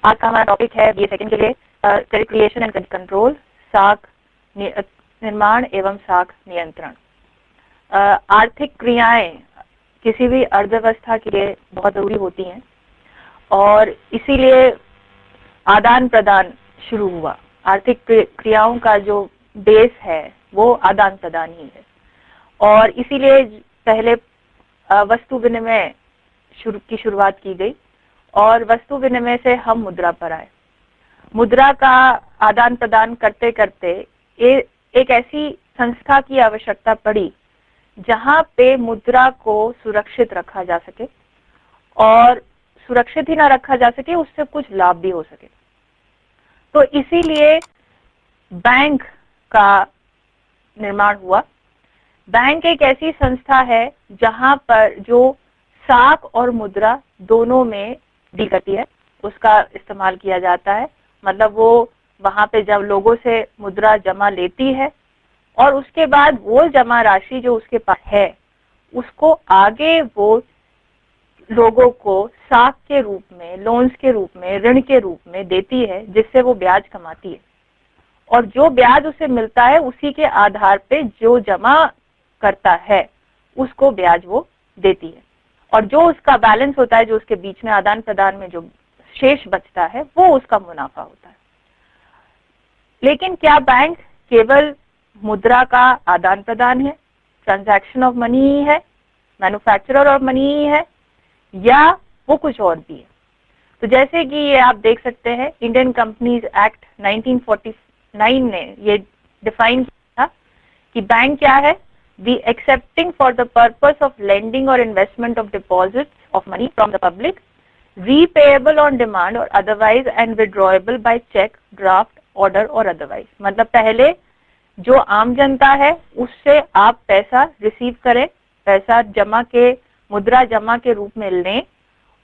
आज का हमारा टॉपिक है BA सेकंड के लिए क्रेडिट क्रिएशन एंड कंट्रोल, साख निर्माण एवं साख नियंत्रण। आर्थिक क्रियाएं किसी भी अर्थव्यवस्था के लिए बहुत जरूरी होती हैं और इसीलिए आदान प्रदान शुरू हुआ। आर्थिक क्रियाओं का जो बेस है वो आदान प्रदान ही है और इसीलिए पहले वस्तु विनिमय की शुरुआत की गई और वस्तु विनिमय से हम मुद्रा पर आए। मुद्रा का आदान प्रदान करते करते एक ऐसी संस्था की आवश्यकता पड़ी जहां पे मुद्रा को सुरक्षित रखा जा सके और सुरक्षित ही ना रखा जा सके, उससे कुछ लाभ भी हो सके। तो इसीलिए बैंक का निर्माण हुआ। बैंक एक ऐसी संस्था है जहां पर जो साख और मुद्रा दोनों में डील करती है, उसका इस्तेमाल किया जाता है। मतलब वो वहां पे जब लोगों से मुद्रा जमा लेती है और उसके बाद वो जमा राशि जो उसके पास है उसको आगे वो लोगों को साख के रूप में, लोन्स के रूप में, ऋण के रूप में देती है, जिससे वो ब्याज कमाती है और जो ब्याज उसे मिलता है उसी के आधार पे जो जमा करता है उसको ब्याज वो देती है और जो उसका बैलेंस होता है, जो उसके बीच में आदान प्रदान में जो शेष बचता है, वो उसका मुनाफा होता है। लेकिन क्या बैंक केवल मुद्रा का आदान प्रदान है, ट्रांजैक्शन ऑफ मनी ही है, मैन्युफैक्चरर ऑफ मनी ही है, या वो कुछ और भी है? तो जैसे कि ये आप देख सकते हैं, इंडियन कंपनीज एक्ट 1949 ने ये डिफाइन किया था कि बैंक क्या है? The accepting for the purpose of lending or investment of deposits of money from the public, repayable on demand or otherwise and withdrawable by check, draft, order or otherwise। मतलब पहले जो आम जनता है उससे आप पैसा रिसीव करें, पैसा जमा के, मुद्रा जमा के रूप में लें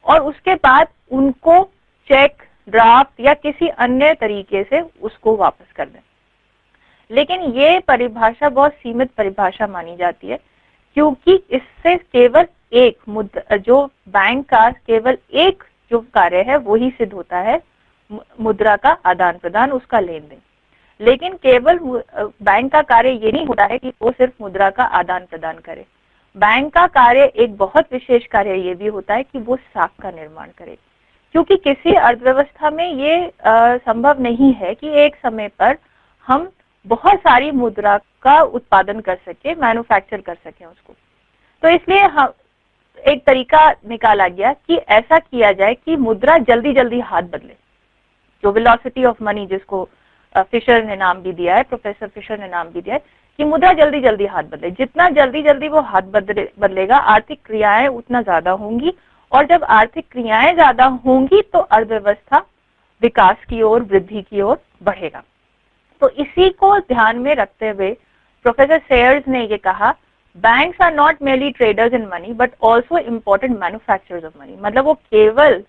और उसके बाद उनको चेक, ड्राफ्ट या किसी अन्य तरीके से उसको वापस कर दें। लेकिन ये परिभाषा बहुत सीमित परिभाषा मानी जाती है क्योंकि इससे केवल एक जो बैंक का केवल एक जो कार्य है वही सिद्ध होता है, मुद्रा का आदान प्रदान, उसका लेन देन। लेकिन केवल बैंक का कार्य ये नहीं होता है कि वो सिर्फ मुद्रा का आदान प्रदान करे। बैंक का कार्य एक बहुत विशेष कार्य ये भी होता है कि वो साख का निर्माण करे, क्योंकि किसी अर्थव्यवस्था में ये संभव नहीं है कि एक समय पर हम बहुत सारी मुद्रा का उत्पादन कर सके, मैन्युफैक्चर कर सके उसको। तो इसलिए हम एक तरीका निकाला गया कि ऐसा किया जाए कि मुद्रा जल्दी जल्दी हाथ बदले, जो वेलोसिटी ऑफ मनी, जिसको फिशर ने नाम भी दिया है, प्रोफेसर फिशर ने नाम भी दिया है कि मुद्रा जल्दी जल्दी हाथ बदले। जितना जल्दी जल्दी वो हाथ बदलेगा, आर्थिक क्रियाएं उतना ज्यादा होंगी और जब आर्थिक क्रियाएं ज्यादा होंगी तो अर्थव्यवस्था विकास की ओर, वृद्धि की ओर बढ़ेगा। तो इसी को ध्यान में रखते हुए प्रोफेसर सेयर्स ने ये कहा, banks are not merely traders in money but also important manufacturers of money. मतलब वो केवल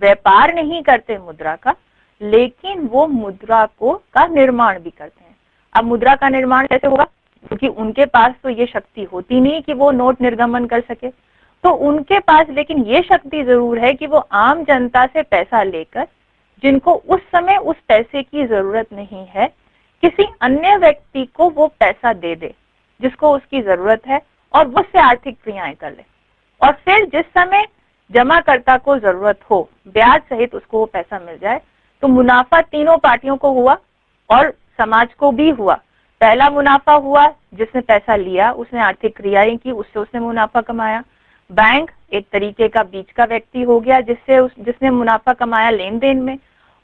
व्यापार नहीं करते मुद्रा का, लेकिन वो मुद्रा का निर्माण भी करते हैं। अब मुद्रा का निर्माण कैसे होगा? क्योंकि उनके पास तो ये शक्ति होती नहीं कि वो नोट निर्गमन कर सके, तो उनके पास लेकिन ये शक्ति जरूर है कि वो आम जनता से पैसा लेकर, जिनको उस समय उस पैसे की जरूरत नहीं है, किसी अन्य व्यक्ति को वो पैसा दे दे जिसको उसकी जरूरत है और वो उससे आर्थिक क्रियाएं कर ले और फिर जिस समय जमाकर्ता को जरूरत हो, ब्याज सहित उसको वो पैसा मिल जाए। तो मुनाफा तीनों पार्टियों को हुआ और समाज को भी हुआ। पहला मुनाफा हुआ जिसने पैसा लिया, उसने आर्थिक क्रियाएं की, उससे उसने मुनाफा कमाया। बैंक एक तरीके का बीच का व्यक्ति हो गया जिसने मुनाफा कमाया लेन देन में,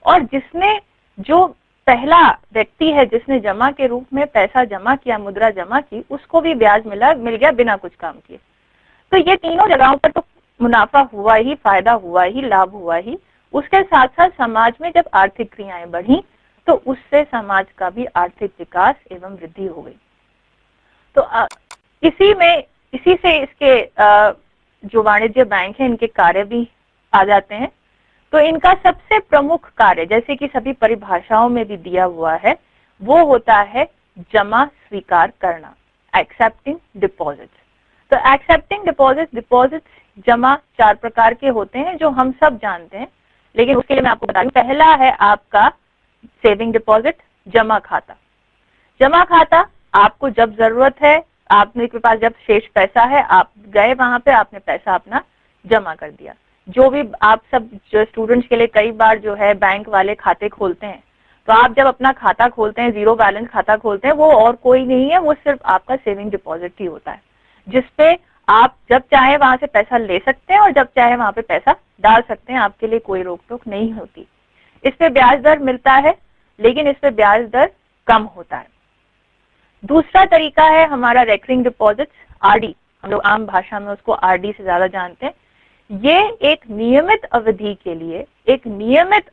और जिसने जो पहला व्यक्ति है जिसने जमा के रूप में पैसा जमा किया, मुद्रा जमा की, उसको भी ब्याज मिल गया बिना कुछ काम किए। तो ये तीनों जगहों पर तो मुनाफा हुआ ही, फायदा हुआ ही, लाभ हुआ ही। उसके साथ साथ समाज में जब आर्थिक क्रियाएं बढ़ी तो उससे समाज का भी आर्थिक विकास एवं वृद्धि हो गई। तो इसी से इसके जो वाणिज्य बैंक है, इनके कार्य भी आ जाते हैं। तो इनका सबसे प्रमुख कार्य, जैसे कि सभी परिभाषाओं में भी दिया हुआ है, वो होता है जमा स्वीकार करना, एक्सेप्टिंग डिपॉजिट्स। तो एक्सेप्टिंग डिपॉजिट्स जमा चार प्रकार के होते हैं जो हम सब जानते हैं, लेकिन उसके लिए मैं आपको बता दूं, पहला है आपका सेविंग डिपॉजिट, जमा खाता। जमा खाता आपको जब जरूरत है, आपने के पास जब शेष पैसा है, आप गए वहां पे, आपने पैसा अपना जमा कर दिया। जो भी आप सब जो स्टूडेंट्स के लिए कई बार जो है बैंक वाले खाते खोलते हैं, तो आप जब अपना खाता खोलते हैं, जीरो बैलेंस खाता खोलते हैं, वो और कोई नहीं है, वो सिर्फ आपका सेविंग डिपॉजिट ही होता है, जिसपे आप जब चाहे वहां से पैसा ले सकते हैं और जब चाहे वहां पे पैसा डाल सकते हैं, आपके लिए कोई रोक टोक नहीं होती। इस पे ब्याज दर मिलता है, लेकिन इस पे ब्याज दर कम होता है। दूसरा तरीका है हमारा रेकरिंग डिपॉजिट, आरडी, हम लोग आम भाषा में उसको आरडी से ज्यादा जानते हैं। ये एक नियमित अवधि के लिए एक नियमित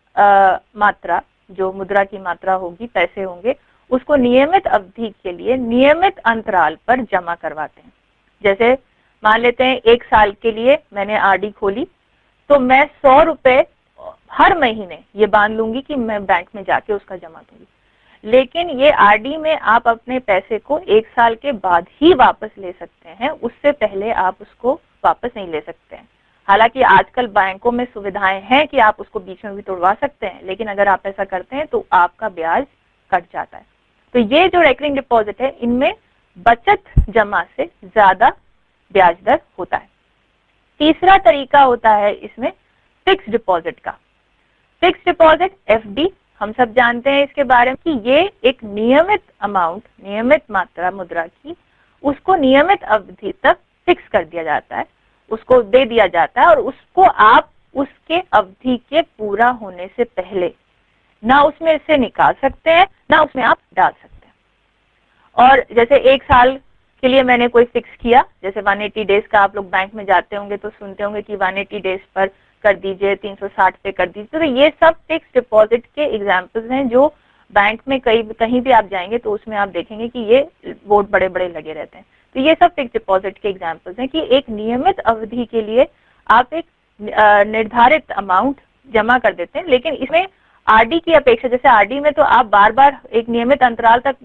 मात्रा, जो मुद्रा की मात्रा होगी, पैसे होंगे, उसको नियमित अवधि के लिए नियमित अंतराल पर जमा करवाते हैं। जैसे मान लेते हैं 1 साल के लिए मैंने आरडी खोली, तो मैं 100 रुपए हर महीने ये बांध लूंगी कि मैं बैंक में जाके उसका जमा दूंगी। लेकिन ये आरडी में आप अपने पैसे को 1 साल के बाद ही वापस ले सकते हैं, उससे पहले आप उसको वापस नहीं ले सकते हैं। हालांकि आजकल बैंकों में सुविधाएं हैं कि आप उसको बीच में भी तोड़वा सकते हैं, लेकिन अगर आप ऐसा करते हैं तो आपका ब्याज कट जाता है। तो ये जो रेकरिंग डिपॉजिट है, इनमें बचत जमा से ज्यादा ब्याज दर होता है। तीसरा तरीका होता है इसमें फिक्स डिपॉजिट का। फिक्स डिपॉजिट, एफडी, हम सब जानते हैं इसके बारे में कि ये एक नियमित अमाउंट, नियमित मात्रा मुद्रा की, उसको नियमित अवधि तक फिक्स कर दिया जाता है, उसको दे दिया जाता है, और उसको आप उसके अवधि के पूरा होने से पहले ना उसमें से निकाल सकते हैं, ना उसमें आप डाल सकते हैं। और जैसे 1 साल के लिए मैंने कोई फिक्स किया, जैसे 180 डेज का, आप लोग बैंक में जाते होंगे तो सुनते होंगे कि 180 डेज पर कर दीजिए, 360 पे कर दीजिए। तो ये सब फिक्स डिपॉजिट के एग्जाम्पल्स हैं जो बैंक में कहीं भी आप जाएंगे तो उसमें आप देखेंगे कि ये बोर्ड बड़े बड़े लगे रहते हैं। तो ये सब फिक्स डिपॉजिट के एग्जाम्पल्स हैं कि एक नियमित अवधि के लिए आप एक निर्धारित अमाउंट जमा कर देते हैं। लेकिन इसमें आरडी की अपेक्षा, जैसे आरडी में तो आप बार बार एक नियमित अंतराल तक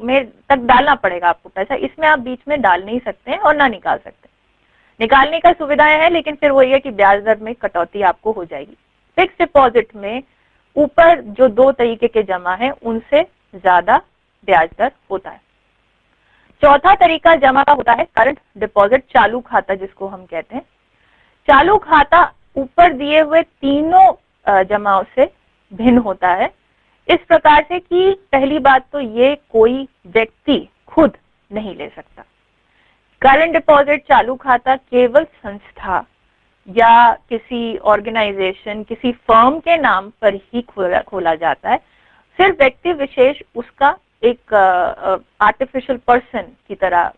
डालना पड़ेगा आपको पैसा, इसमें आप बीच में डाल नहीं सकते हैं और ना निकाल सकते। निकालने का सुविधाएं हैं, लेकिन फिर वही है कि ब्याज दर में कटौती आपको हो जाएगी। फिक्स डिपॉजिट में ऊपर जो 2 तरीके के जमा है, उनसे ज्यादा ब्याज दर होता है। चौथा तरीका जमा का होता है करंट डिपॉजिट, चालू खाता जिसको हम कहते हैं। चालू खाता ऊपर दिए हुए तीनों जमाओं से भिन्न होता है, इस प्रकार से कि पहली बात तो ये कोई व्यक्ति खुद नहीं ले सकता। करंट डिपॉजिट, चालू खाता केवल संस्था या किसी ऑर्गेनाइजेशन, किसी फर्म के नाम पर ही खोला जाता है। सिर्फ व्यक्ति विशेष उसका एक आर्टिफिशियल पर्सन की तरह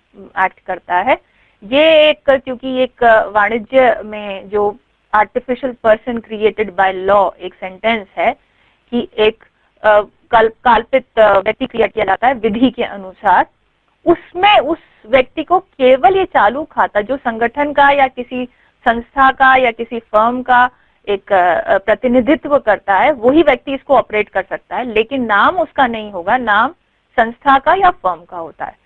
एक्ट करता है। ये एक, क्योंकि एक वाणिज्य में जो artificial person created by law एक सेंटेंस है कि एक काल्पित व्यक्ति क्रिएट किया जाता है विधि के अनुसार, उसमें उस व्यक्ति को केवल ये चालू खाता जो संगठन का या किसी संस्था का या किसी फर्म का एक प्रतिनिधित्व करता है, वही व्यक्ति इसको ऑपरेट कर सकता है, लेकिन नाम उसका नहीं होगा, नाम संस्था का या फर्म का होता है।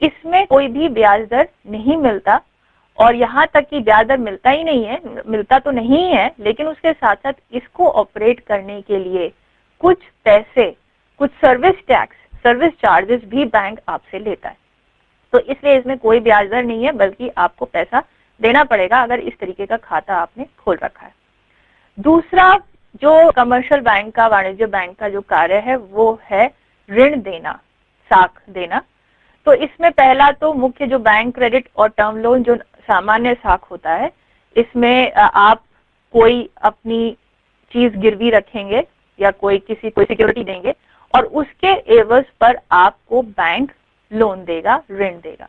इसमें कोई भी ब्याज दर नहीं मिलता, और यहाँ तक कि ब्याज दर मिलता ही नहीं है, मिलता तो नहीं है, लेकिन उसके साथ साथ इसको ऑपरेट करने के लिए कुछ पैसे, कुछ सर्विस टैक्स, सर्विस चार्जेस भी बैंक आपसे लेता है। तो इसलिए इसमें कोई ब्याज दर नहीं है, बल्कि आपको पैसा देना पड़ेगा अगर इस तरीके का खाता आपने खोल रखा है। दूसरा जो कमर्शियल बैंक का, वाणिज्य बैंक का जो कार्य है, वो है ऋण देना, साख देना। तो इसमें पहला तो मुख्य जो बैंक क्रेडिट और टर्म लोन जो सामान्य साख होता है, इसमें आप कोई अपनी चीज गिरवी रखेंगे या कोई सिक्योरिटी देंगे और उसके एवज पर आपको बैंक लोन देगा, ऋण देगा।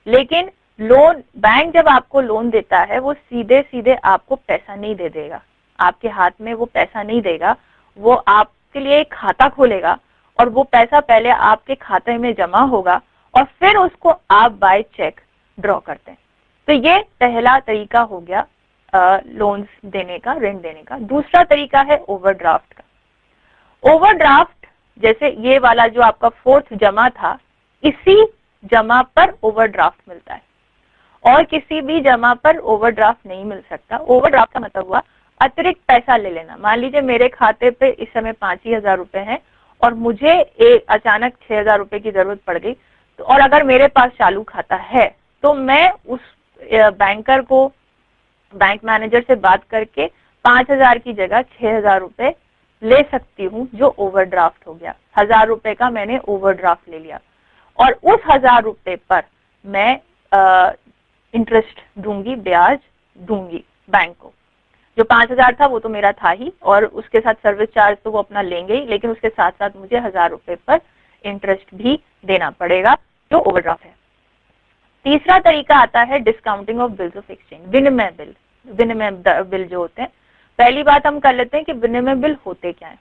लेकिन लोन, बैंक जब आपको लोन देता है वो सीधे सीधे आपको पैसा नहीं दे देगा, आपके हाथ में वो पैसा नहीं देगा, वो आपके लिए एक खाता खोलेगा और वो पैसा पहले आपके खाते में जमा होगा और फिर उसको आप बाय चेक ड्रॉ करते हैं। तो ये पहला तरीका हो गया लोन्स देने का, ऋण देने का। दूसरा तरीका है ओवरड्राफ्ट का। ओवरड्राफ्ट जैसे ये वाला जो आपका 4th जमा था, इसी जमा पर ओवरड्राफ्ट मिलता है और किसी भी जमा पर ओवरड्राफ्ट नहीं मिल सकता। ओवरड्राफ्ट का मतलब हुआ अतिरिक्त पैसा ले लेना। मान लीजिए मेरे खाते पे इस समय 5,000 रुपए हैं और मुझे अचानक 6,000 रुपए की जरूरत पड़ गई, तो और अगर मेरे पास चालू खाता है तो मैं उस बैंकर को, बैंक मैनेजर से बात करके 5,000 की जगह 6,000 रुपए ले सकती हूँ, जो ओवरड्राफ्ट हो गया। 1,000 रुपए का मैंने ओवरड्राफ्ट ले लिया और उस 1,000 रुपए पर मैं इंटरेस्ट दूंगी, ब्याज दूंगी बैंक को। जो 5,000 था वो तो मेरा था ही, और उसके साथ सर्विस चार्ज तो वो अपना लेंगे ही, लेकिन उसके साथ साथ मुझे 1,000 रुपए पर इंटरेस्ट भी देना पड़ेगा, जो ओवरड्राफ्ट है। तीसरा तरीका आता है discounting of bills of exchange, विनिमय बिल। विनिमय बिल जो होते हैं, पहली बात हम कर लेते हैं कि विनिमय बिल होते क्या है।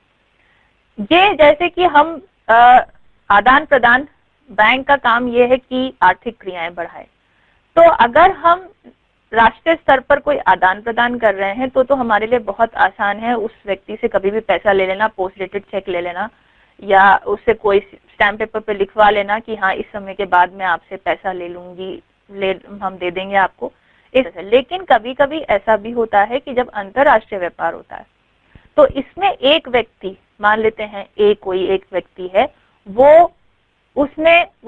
ये जैसे कि हम आदान प्रदान, बैंक का काम ये है कि आर्थिक क्रियाएं बढ़ाए। तो अगर हम राष्ट्रीय स्तर पर कोई आदान प्रदान कर रहे हैं तो हमारे लिए बहुत आसान है उस व्यक्ति से कभी भी पैसा ले लेना, पोस्ट डेटेड चेक ले लेना, या उससे कोई स्टैम्प पेपर पे लिखवा लेना कि हाँ इस समय के बाद मैं आपसे पैसा ले लूंगी, हम दे देंगे आपको, इस तरह। लेकिन कभी कभी ऐसा भी होता है कि जब अंतरराष्ट्रीय व्यापार होता है तो इसमें एक व्यक्ति, मान लेते हैं कोई एक व्यक्ति है, वो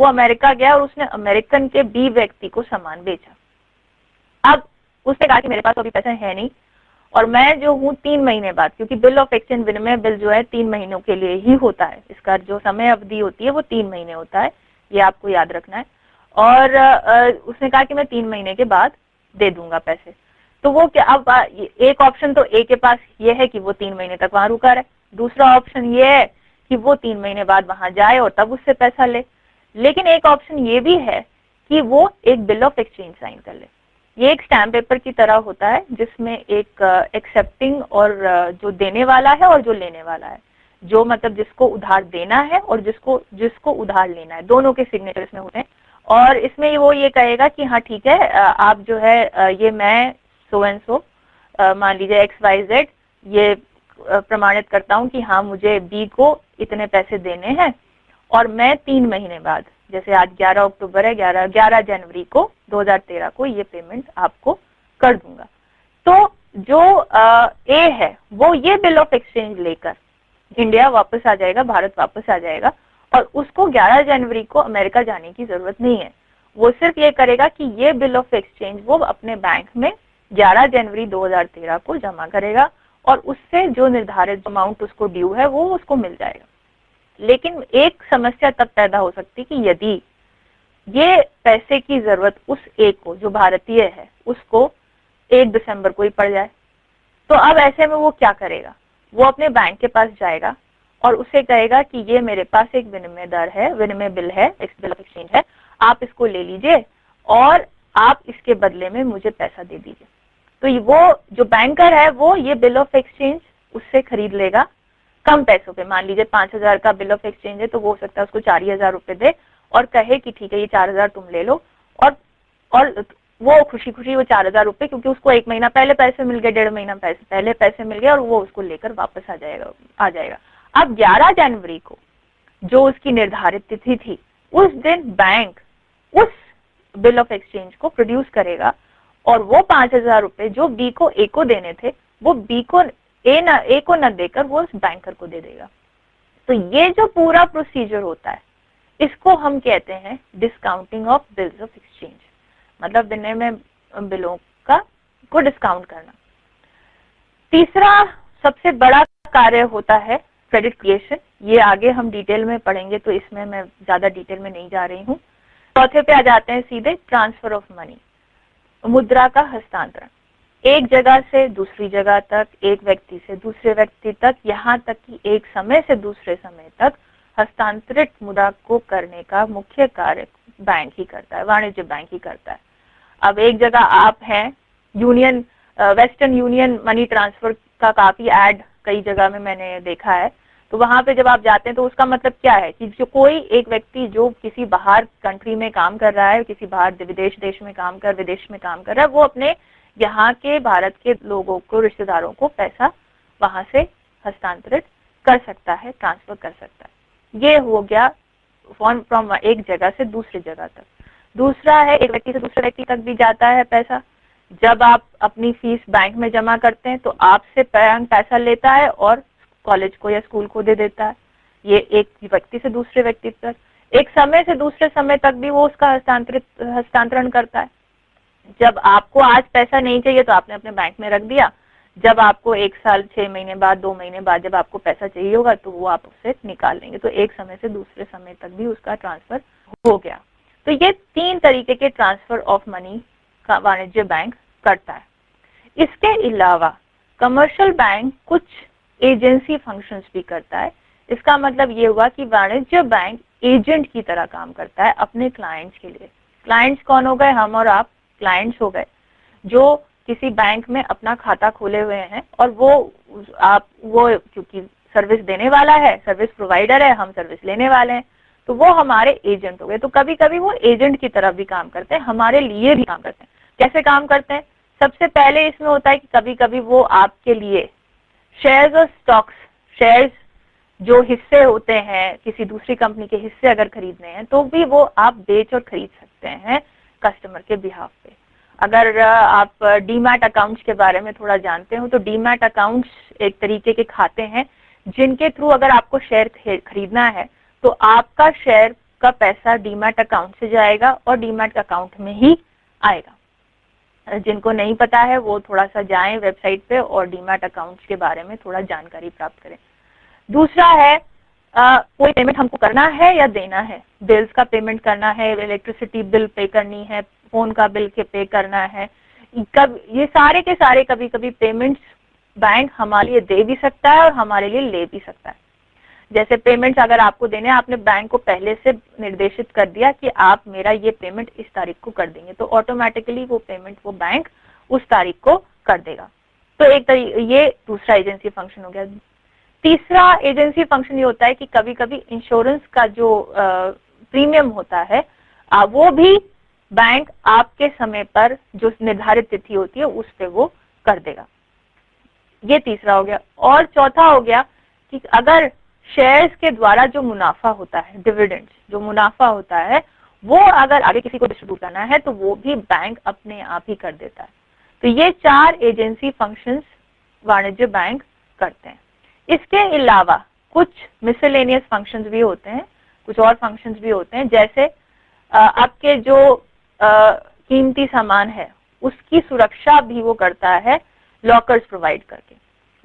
अमेरिका गया और उसने अमेरिकन के बी व्यक्ति को सामान बेचा। अब उसने कहा कि मेरे पास तो अभी पैसे है नहीं और मैं जो हूँ 3 महीने बाद, क्योंकि बिल ऑफ एक्सचेंज विनिमय बिल जो है 3 महीनों के लिए ही होता है, इसका जो समय अवधि होती है वो 3 महीने होता है, ये आपको याद रखना है। और उसने कहा कि मैं 3 महीने के बाद दे दूंगा पैसे। तो वो क्या, अब एक ऑप्शन तो ए के पास ये है कि वो 3 महीने तक वहां रुका रहे, दूसरा ऑप्शन ये है कि वो 3 महीने बाद वहां जाए और तब उससे पैसा ले। लेकिन एक ऑप्शन ये भी है कि वो एक बिल ऑफ एक्सचेंज साइन कर ले। ये एक स्टैम्प पेपर की तरह होता है जिसमें एक एक्सेप्टिंग और जो देने वाला है और जो लेने वाला है, जो मतलब जिसको उधार देना है और जिसको उधार लेना है, दोनों के सिग्नेचर इसमें होते हैं। और इसमें वो ये कहेगा कि हाँ ठीक है, आप जो है ये मैं सो एंड सो, मान लीजिए XYZ, ये प्रमाणित करता हूँ कि हाँ मुझे बी को इतने पैसे देने हैं और मैं 3 महीने बाद, जैसे आज 11 अक्टूबर है, 11 जनवरी को 2013 को ये पेमेंट आपको कर दूंगा। तो जो ए है वो ये बिल ऑफ एक्सचेंज लेकर इंडिया वापस आ जाएगा, भारत वापस आ जाएगा, और उसको 11 जनवरी को अमेरिका जाने की जरूरत नहीं है। वो सिर्फ ये करेगा कि ये बिल ऑफ एक्सचेंज वो अपने बैंक में 11 जनवरी 2013 को जमा करेगा और उससे जो निर्धारित अमाउंट उसको ड्यू है वो उसको मिल जाएगा। लेकिन एक समस्या तब पैदा हो सकती कि यदि ये पैसे की जरूरत उस एक को, जो भारतीय है, उसको 1 दिसंबर को ही पड़ जाए, तो अब ऐसे में वो क्या करेगा? वो अपने बैंक के पास जाएगा और उसे कहेगा कि ये मेरे पास एक विनिमय दर है, विनिमय बिल है, बिल ऑफ एक्सचेंज है, आप इसको ले लीजिए और आप इसके बदले में मुझे पैसा दे दीजिए। तो वो जो बैंकर है वो ये बिल ऑफ एक्सचेंज उससे खरीद लेगा कम पैसों पे। मान लीजिए 5,000 का बिल ऑफ एक्सचेंज है तो वो हो सकता है उसको 4,000 रुपए दे और कहे कि ठीक है ये 4,000 तुम ले लो, और वो खुशी खुशी वो 4,000 रुपए, क्योंकि उसको 1 महीना पहले पैसे मिल गए, 1.5 महीना पहले पैसे मिल गए, और वो उसको लेकर वापस आ जाएगा। अब 11 जनवरी को जो उसकी निर्धारित तिथि थी, उस दिन बैंक उस बिल ऑफ एक्सचेंज को प्रोड्यूस करेगा और वो 5,000 रुपए जो बी को ए को देने थे वो बी को ए को न देकर वो उस बैंकर को दे देगा। तो ये जो पूरा प्रोसीजर होता है इसको हम कहते हैं discounting of bills of exchange, मतलब विनिमय बिलों को डिस्काउंट करना। तीसरा सबसे बड़ा कार्य होता है क्रेडिट क्रिएशन। ये आगे हम डिटेल में पढ़ेंगे तो इसमें मैं ज्यादा डिटेल में नहीं जा रही हूँ। चौथे पे आ जाते हैं सीधे, ट्रांसफर ऑफ मनी, मुद्रा का हस्तांतरण। एक जगह से दूसरी जगह तक, एक व्यक्ति से दूसरे व्यक्ति तक, यहाँ तक कि एक समय से दूसरे समय तक हस्तांतरित मुद्रा को करने का मुख्य कार्य बैंक ही करता है, वाणिज्य बैंक ही करता है। अब एक जगह आप हैं, union western union money transfer का काफी ऐड कई जगह में मैंने देखा है, तो वहां पे जब आप जाते हैं तो उसका मतलब क्या है कि जो कोई एक व्यक्ति जो किसी बाहर कंट्री में काम कर रहा है, किसी बाहर विदेश में काम कर रहा है, वो अपने यहाँ के भारत के लोगों को, रिश्तेदारों को पैसा वहां से हस्तांतरित कर सकता है, ट्रांसफर कर सकता है। ये हो गया फ्रॉम एक जगह से दूसरी जगह तक। दूसरा है एक व्यक्ति से दूसरे व्यक्ति तक भी जाता है पैसा, जब आप अपनी फीस बैंक में जमा करते हैं तो आपसे बैंक पैसा लेता है और कॉलेज को या स्कूल को दे देता है। ये एक व्यक्ति से दूसरे व्यक्ति तक, एक समय से दूसरे समय तक भी वो उसका हस्तांतरण करता है। जब आपको आज पैसा नहीं चाहिए तो आपने अपने बैंक में रख दिया, जब आपको 1 साल 6 महीने बाद 2 महीने बाद जब आपको पैसा चाहिए होगा तो वो आप उससे निकाल लेंगे। तो एक समय से दूसरे समय तक भी उसका ट्रांसफर हो गया। तो ये 3 तरीके के ट्रांसफर ऑफ मनी का वाणिज्य बैंक करता है। इसके अलावा कमर्शियल बैंक कुछ एजेंसी फंक्शंस भी करता है। इसका मतलब ये हुआ कि वाणिज्य बैंक एजेंट की तरह काम करता है अपने क्लाइंट्स के लिए। क्लाइंट्स कौन हो गए? हम और आप क्लाइंट्स हो गए, जो किसी बैंक में अपना खाता खोले हुए हैं और वो क्योंकि सर्विस देने वाला है, सर्विस प्रोवाइडर है, हम सर्विस लेने वाले हैं, तो वो हमारे एजेंट हो गए। तो कभी कभी वो एजेंट की तरफ भी काम करते हैं, हमारे लिए भी काम करते हैं। कैसे काम करते हैं? सबसे पहले इसमें होता है कि कभी कभी वो आपके लिए शेयर्स और स्टॉक्स, शेयर्स जो हिस्से होते हैं, किसी दूसरी कंपनी के हिस्से अगर खरीदने हैं तो भी वो आप बेच और खरीद सकते हैं कस्टमर के बिहाफ पे। अगर आप डीमैट अकाउंट्स के बारे में थोड़ा जानते हो तो डीमैट अकाउंट्स एक तरीके के खाते हैं जिनके थ्रू अगर आपको शेयर खरीदना है तो आपका शेयर का पैसा डीमैट अकाउंट से जाएगा और डीमैट अकाउंट में ही आएगा। जिनको नहीं पता है वो थोड़ा सा जाएं वेबसाइट पे और डीमैट अकाउंट्स के बारे में थोड़ा जानकारी प्राप्त करें। दूसरा है कोई पेमेंट हमको करना है या देना है, बिल्स का पेमेंट करना है, इलेक्ट्रिसिटी बिल पे करनी है, फोन का बिल के पे करना है, ये सारे के सारे कभी कभी पेमेंट्स बैंक हमारे लिए दे भी सकता है और हमारे लिए ले भी सकता है। जैसे पेमेंट्स अगर आपको देने, आपने बैंक को पहले से निर्देशित कर दिया कि आप मेरा ये पेमेंट इस तारीख को कर देंगे, तो ऑटोमेटिकली वो पेमेंट वो बैंक उस तारीख को कर देगा। तो ये दूसरा एजेंसी फंक्शन हो गया। तीसरा एजेंसी फंक्शन ये होता है कि कभी कभी इंश्योरेंस का जो प्रीमियम होता है वो भी बैंक आपके समय पर जो निर्धारित तिथि होती है उस पे वो कर देगा। ये तीसरा हो गया। और चौथा हो गया कि अगर शेयर्स के द्वारा जो मुनाफा होता है, डिविडेंड्स जो मुनाफा होता है, वो अगर आगे किसी को डिस्ट्रीब्यूट करना है तो वो भी बैंक अपने आप ही कर देता है। तो ये 4 एजेंसी फंक्शंस वाणिज्य बैंक करते हैं। इसके अलावा कुछ मिसलेनियस फंक्शंस भी होते हैं, कुछ और फंक्शंस भी होते हैं, जैसे आपके जो कीमती सामान है उसकी सुरक्षा भी वो करता है लॉकर्स प्रोवाइड करके।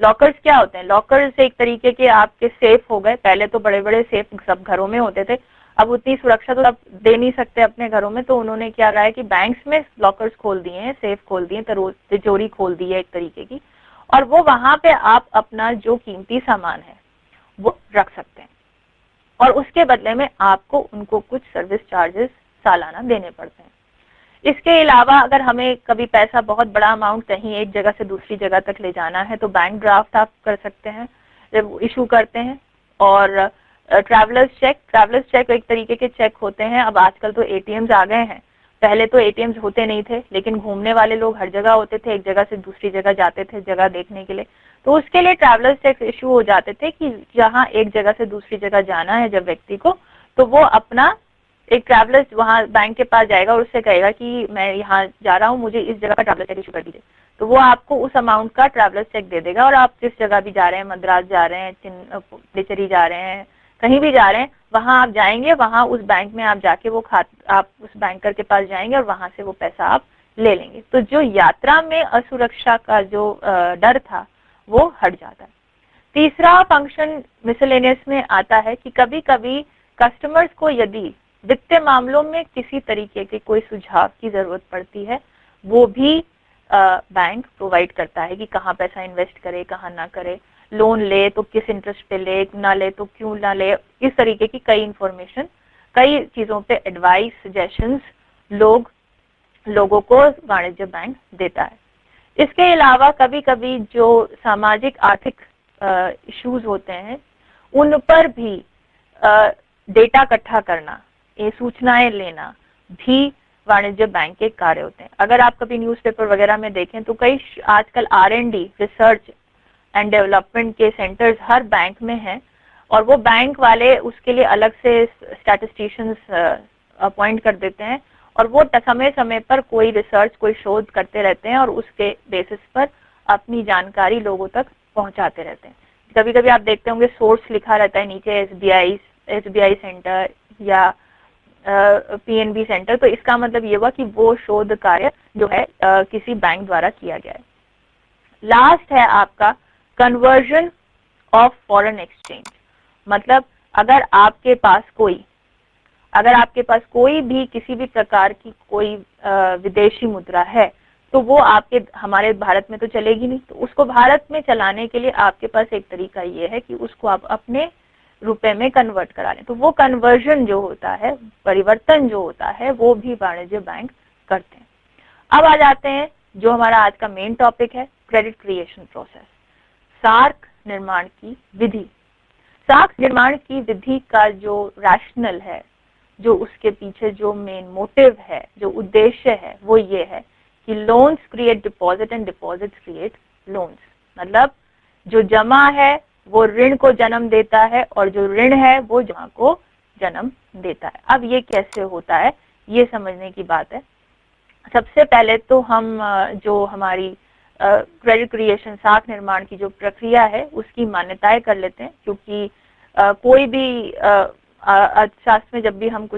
लॉकर्स क्या होते हैं? लॉकर्स एक तरीके के आपके सेफ हो गए। पहले तो बड़े बड़े सेफ सब घरों में होते थे, अब उतनी सुरक्षा तो आप दे नहीं सकते अपने घरों में, तो उन्होंने क्या कहा है कि बैंक्स में लॉकर्स खोल दिए हैं, सेफ खोल दिए, तिजोरी खोल दी है एक तरीके की, और वो वहां पे आप अपना जो कीमती सामान है वो रख सकते हैं और उसके बदले में आपको उनको कुछ सर्विस चार्जेस सालाना देने पड़ते हैं। इसके अलावा अगर हमें कभी पैसा बहुत बड़ा अमाउंट कहीं एक जगह से दूसरी जगह तक ले जाना है तो बैंक ड्राफ्ट आप कर सकते हैं, इशू करते हैं। और ट्रैवलर्स चेक एक तरीके के चेक होते हैं। अब आजकल तो एटीएम्स आ गए हैं, पहले तो एटीएम्स होते नहीं थे, लेकिन घूमने वाले लोग हर जगह होते थे, एक जगह से दूसरी जगह जाते थे जगह देखने के लिए, तो उसके लिए ट्रैवलर्स चेक इशू हो जाते थे कि जहां एक जगह से दूसरी जगह जाना है जब व्यक्ति को, तो वो अपना एक ट्रैवलर्स वहां बैंक के पास जाएगा और उससे कहेगा कि मैं यहाँ जा रहा हूँ, मुझे इस जगह का ट्रैवलर चेक इशू कर दीजिए, तो वो आपको उस अमाउंट का ट्रैवलर्स चेक दे देगा। और आप जिस जगह भी जा रहे हैं, मद्रास जा रहे हैं, पुडुचेरी जा रहे हैं, कहीं भी जा रहे हैं, वहां आप जाएंगे, वहां उस बैंक में आप जाके वो आप उस बैंकर के पास जाएंगे और वहां से वो पैसा आप ले लेंगे। तो जो यात्रा में असुरक्षा का जो डर था वो हट जाता है। तीसरा फंक्शन मिसलेनियस में आता है कि कभी कभी कस्टमर्स को यदि वित्तीय मामलों में किसी तरीके के कोई सुझाव की जरूरत पड़ती है, वो भी बैंक प्रोवाइड करता है कि कहाँ पैसा इन्वेस्ट करे, कहाँ ना करे, लोन ले तो किस इंटरेस्ट पे ले, ना ले तो क्यों ना ले, इस तरीके की कई इंफॉर्मेशन, कई चीजों पे एडवाइस, सजेशंस लोगों को वाणिज्य बैंक देता है। इसके अलावा कभी कभी जो सामाजिक आर्थिक इश्यूज होते हैं उन पर भी डेटा इकट्ठा करना, ये सूचनाएं लेना भी वाणिज्य बैंक के कार्य होते हैं। अगर आप कभी न्यूज़पेपर वगैरह में देखें तो कई आजकल R&D, रिसर्च एंड डेवलपमेंट के सेंटर्स हर बैंक में हैं और वो बैंक वाले उसके लिए अलग से स्टैटिस्टिशियंस अपॉइंट कर देते हैं और वो समय समय पर कोई रिसर्च, कोई शोध करते रहते हैं और उसके बेसिस पर अपनी जानकारी लोगों तक पहुंचाते रहते हैं। कभी कभी आप देखते होंगे सोर्स लिखा रहता है नीचे, एसबीआई सेंटर या पीएनबी सेंटर, तो इसका मतलब ये हुआ कि वो शोध कार्य जो है किसी बैंक द्वारा किया गया है। लास्ट है आपका कन्वर्जन ऑफ फॉरेन एक्सचेंज। मतलब अगर आपके पास कोई भी किसी भी प्रकार की कोई विदेशी मुद्रा है, तो वो हमारे भारत में तो चलेगी नहीं, तो उसको भारत में चलाने के लिए आपके पास एक तरीका ये है कि उसको आप अपने रुपए में कन्वर्ट करा लें। तो वो कन्वर्जन जो होता है, परिवर्तन जो होता है, वो भी वाणिज्य बैंक करते हैं। अब आ जाते हैं जो हमारा आज का मेन टॉपिक है, क्रेडिट क्रिएशन प्रोसेस, सार्क निर्माण की विधि। सार्क निर्माण की विधि का जो रैशनल है, जो उसके पीछे जो मेन मोटिव है, जो उद्देश्य है, वो ये है कि loans create deposit and deposits create loans. मतलब जो जमा है वो ऋण को जन्म देता है और जो ऋण है वो जमा को जन्म देता है। अब ये कैसे होता है, ये समझने की बात है। सबसे पहले तो हम जो हमारी क्रेडिट क्रिएशन, साख निर्माण की जो प्रक्रिया है, उसकी मान्यताएं कर लेते हैं, क्योंकि कोई भी अर्थशास्त्र में जब भी हम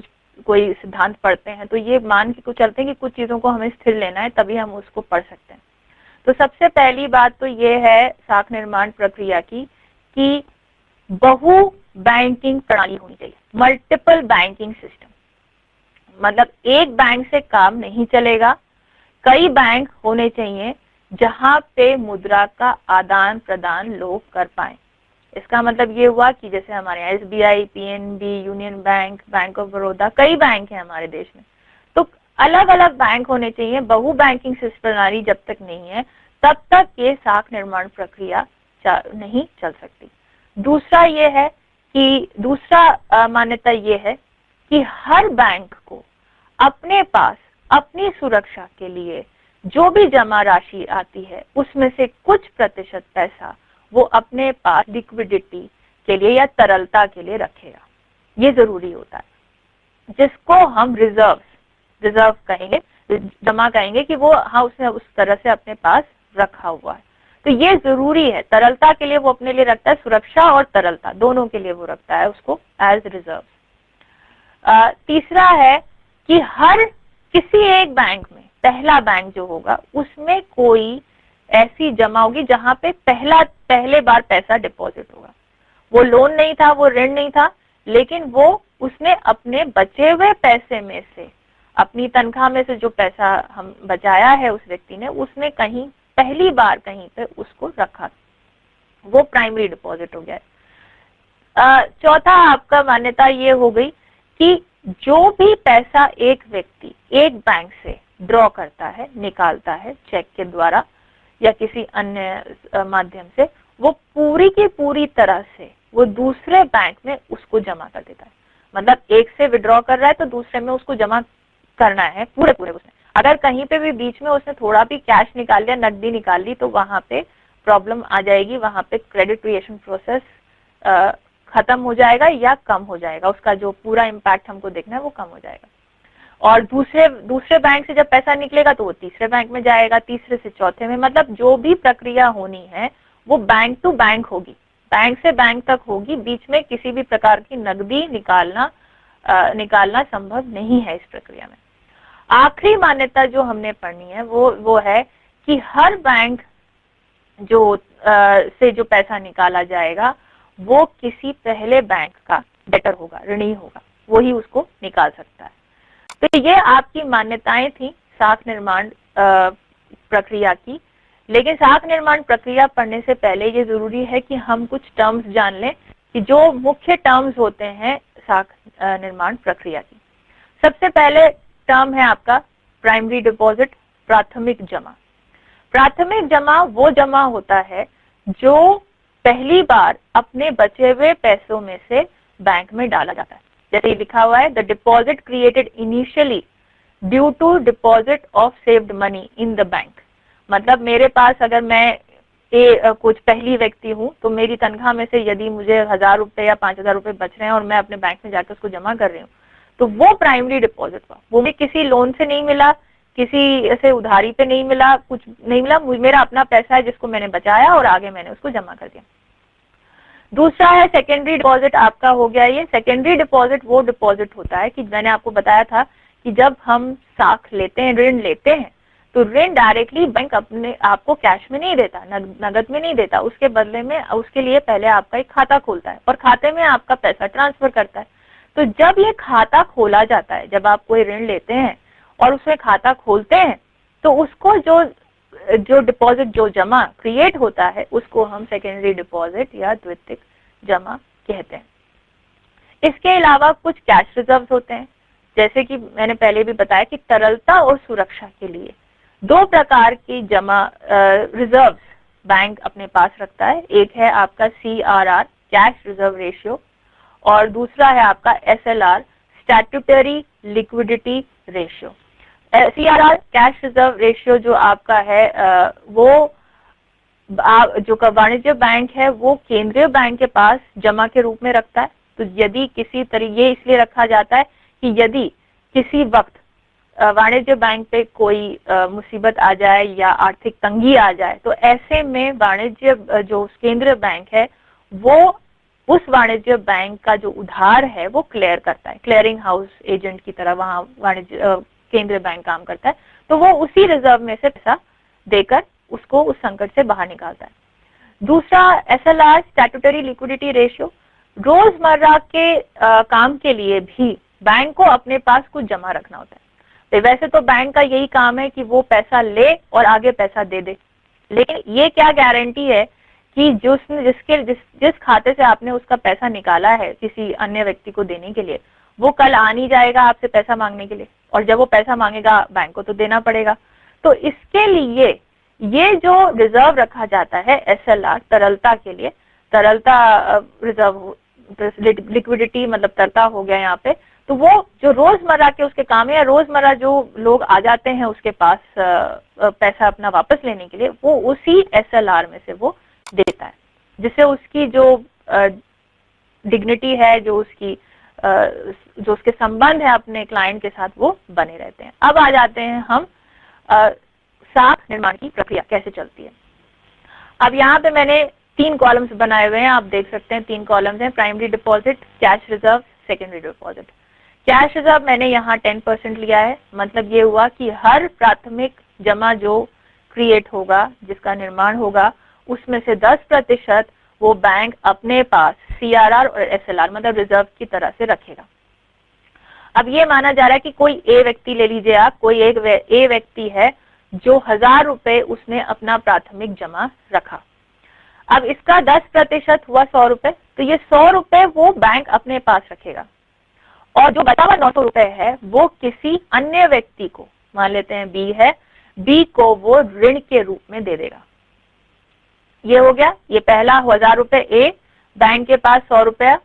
कोई सिद्धांत पढ़ते हैं तो ये मान के कुछ चलते हैं कि कुछ चीजों को हमें स्थिर लेना है, तभी हम उसको पढ़ सकते हैं। तो सबसे पहली बात तो ये है साख निर्माण प्रक्रिया की कि बहु बैंकिंग प्रणाली होनी चाहिए, मल्टीपल बैंकिंग सिस्टम। मतलब एक बैंक से काम नहीं चलेगा, कई बैंक होने चाहिए जहां पे मुद्रा का आदान प्रदान लोग कर पाए। इसका मतलब ये हुआ कि जैसे हमारे यहाँ SBI, PNB, union bank, bank of Baroda, कई बैंक हैं हमारे देश में, तो अलग अलग बैंक होने चाहिए। बहु बैंकिंग सिस्टम प्रणाली जब तक नहीं है तब तक ये साख निर्माण प्रक्रिया नहीं चल सकती। दूसरा ये है कि मान्यता ये है कि हर बैंक को अपने पास अपनी सुरक्षा के लिए जो भी जमा राशि आती है उसमें से कुछ प्रतिशत पैसा वो अपने पास लिक्विडिटी के लिए या तरलता के लिए रखेगा। ये जरूरी होता है, जिसको हम रिजर्व कहेंगे, जमा कहेंगे कि वो उसने उस तरह से अपने पास रखा हुआ है। तो ये जरूरी है, तरलता के लिए वो अपने लिए रखता है, सुरक्षा और तरलता दोनों के लिए वो रखता है उसको एज रिजर्व। तीसरा है कि हर किसी एक बैंक में, पहला बैंक जो होगा उसमें कोई ऐसी जमा होगी जहां पे पहले बार पैसा डिपॉजिट होगा। वो लोन नहीं था, वो ऋण नहीं था, लेकिन वो उसने अपने बचे हुए पैसे में से, अपनी तनख्वाह में से जो पैसा हम बचाया है उस व्यक्ति ने, उसने कहीं पहली बार कहीं पे उसको रखा, वो प्राइमरी डिपॉजिट हो गया। चौथा आपका मान्यता ये हो गई कि जो भी पैसा एक व्यक्ति एक बैंक से ड्रॉ करता है, निकालता है चेक के द्वारा या किसी अन्य माध्यम से, वो पूरी की पूरी तरह से वो दूसरे बैंक में उसको जमा कर देता है। मतलब एक से विड्रॉ कर रहा है तो दूसरे में उसको जमा करना है पूरे उसने। अगर कहीं पे भी बीच में उसने थोड़ा भी कैश निकाल लिया, नकदी निकाल ली, तो वहां पे प्रॉब्लम आ जाएगी, वहां पे क्रेडिट क्रिएशन प्रोसेस खत्म हो जाएगा या कम हो जाएगा, उसका जो पूरा इम्पैक्ट हमको देखना है वो कम हो जाएगा। और दूसरे बैंक से जब पैसा निकलेगा तो वो तीसरे बैंक में जाएगा, तीसरे से चौथे में। मतलब जो भी प्रक्रिया होनी है वो बैंक टू बैंक होगी, बैंक से बैंक तक होगी, बीच में किसी भी प्रकार की नकदी निकालना संभव नहीं है इस प्रक्रिया में। आखिरी मान्यता जो हमने पढ़नी है वो है कि हर बैंक से जो पैसा निकाला जाएगा वो किसी पहले बैंक का डेटर होगा, ऋणी होगा, वही उसको निकाल सकता है। तो ये आपकी मान्यताएं थी साख निर्माण प्रक्रिया की। लेकिन साख निर्माण प्रक्रिया पढ़ने से पहले ये जरूरी है कि हम कुछ टर्म्स जान लें कि जो मुख्य टर्म्स होते हैं साख निर्माण प्रक्रिया की। सबसे पहले टर्म है आपका प्राइमरी डिपॉजिट, प्राथमिक जमा। प्राथमिक जमा वो जमा होता है जो पहली बार अपने बचे हुए पैसों में से बैंक में डाला जाता है। जैसे लिखा हुआ है, the deposit created initially due to deposit of saved money in the bank. मतलब मेरे पास अगर मैं कुछ पहली व्यक्ति हूं तो मेरी तनख्वाह में से यदि मुझे 1000 रुपए या 5000 रुपए बच रहे हैं और मैं अपने बैंक में जाकर उसको जमा कर रही हूँ, तो वो प्राइमरी डिपॉजिट हुआ। वो भी किसी लोन से नहीं मिला, किसी से उधारी पे नहीं मिला, कुछ नहीं मिला, मेरा अपना पैसा है जिसको मैंने बचाया और आगे मैंने उसको जमा कर दिया। दूसरा है सेकेंडरी डिपॉजिट। आपका हो गया ये सेकेंडरी डिपॉजिट। वो डिपॉजिट होता है कि मैंने आपको बताया था कि जब हम साख लेते हैं, ऋण लेते हैं, तो ऋण डायरेक्टली बैंक अपने आपको कैश में नहीं देता, नगद में नहीं देता, उसके बदले में उसके लिए पहले आपका एक खाता खोलता है और खाते में आपका पैसा ट्रांसफर करता है। तो जब ये खाता खोला जाता है, जब आप कोई ऋण लेते हैं और उसमें खाता खोलते हैं, तो उसको जो डिपॉजिट जो जमा क्रिएट होता है उसको हम सेकेंडरी डिपॉजिट या द्वितीयक जमा कहते हैं। इसके अलावा कुछ कैश रिजर्व्स होते हैं, जैसे कि मैंने पहले भी बताया कि तरलता और सुरक्षा के लिए दो प्रकार की जमा रिजर्व्स बैंक अपने पास रखता है। एक है आपका CRR कैश रिजर्व रेशियो और दूसरा है आपका SLR statutory liquidity ratio. CRR cash reserve ratio जो आपका है वो जो वाणिज्य बैंक है वो केंद्रीय बैंक के पास जमा के रूप में रखता है। तो यदि किसी तरह ये इसलिए रखा जाता है कि यदि किसी वक्त वाणिज्य बैंक पे कोई मुसीबत आ जाए या आर्थिक तंगी आ जाए, तो ऐसे में वाणिज्य जो केंद्रीय बैंक है वो उस वाणिज्य बैंक का जो उधार है वो क्लियर करता है, क्लियरिंग हाउस एजेंट की तरह वहां वाणिज्य केंद्रीय बैंक काम करता है। तो वो उसी रिजर्व में से पैसा देकर उसको उस संकट से बाहर निकालता है। दूसरा SLR स्टैट्यूटरी लिक्विडिटी रेशियो। रोजमर्रा के काम के लिए भी बैंक को अपने पास कुछ जमा रखना होता है। तो वैसे तो बैंक का यही काम है कि वो पैसा ले और आगे पैसा दे दे, लेकिन ये क्या गारंटी है कि जिस खाते से आपने उसका पैसा निकाला है किसी अन्य व्यक्ति को देने के लिए, वो कल आ नहीं जाएगा आपसे पैसा मांगने के लिए, और जब वो पैसा मांगेगा बैंक को तो देना पड़ेगा। तो इसके लिए ये जो रिजर्व रखा जाता है SLR तरलता के लिए, तरलता रिजर्व लिक्विडिटी मतलब तरलता हो गया यहाँ पे, तो वो जो रोजमर्रा के उसके काम है या रोजमर्रा जो लोग आ जाते हैं उसके पास पैसा अपना वापस लेने के लिए, वो उसी SLR में से वो देता है, जिससे उसकी जो डिग्निटी है, जो उसके संबंध है अपने क्लाइंट के साथ वो बने रहते हैं। अब आ जाते हैं हम साख निर्माण की प्रक्रिया कैसे चलती है। अब यहाँ पे मैंने 3 कॉलम्स बनाए हुए हैं, आप देख सकते हैं 3 कॉलम्स हैं, primary deposit, cash reserve, secondary deposit. Cash reserve मैंने यहाँ 10% लिया है, मतलब ये हुआ कि हर प्राथमिक जमा जो क्रिएट होगा, जिसका निर्माण होगा, उसमें से 10% वो बैंक अपने पास CRR और SLR मतलब रिजर्व की तरह से रखेगा। अब ये माना जा रहा है कि कोई A व्यक्ति ले लीजिए आप, कोई एक A व्यक्ति है जो 1000 रुपए उसने अपना प्राथमिक जमा रखा। अब इसका 10% हुआ 100 रुपए, तो ये 100 रुपए वो बैंक अपने पास रखेगा और जो बचा हुआ 900 रुपए है वो किसी अन्य व्यक्ति को, मान लेते हैं B है, B को वो ऋण के रूप में दे देगा। ये हो गया, ये पहला 1000 रुपए A बैंक के पास 100 रुपया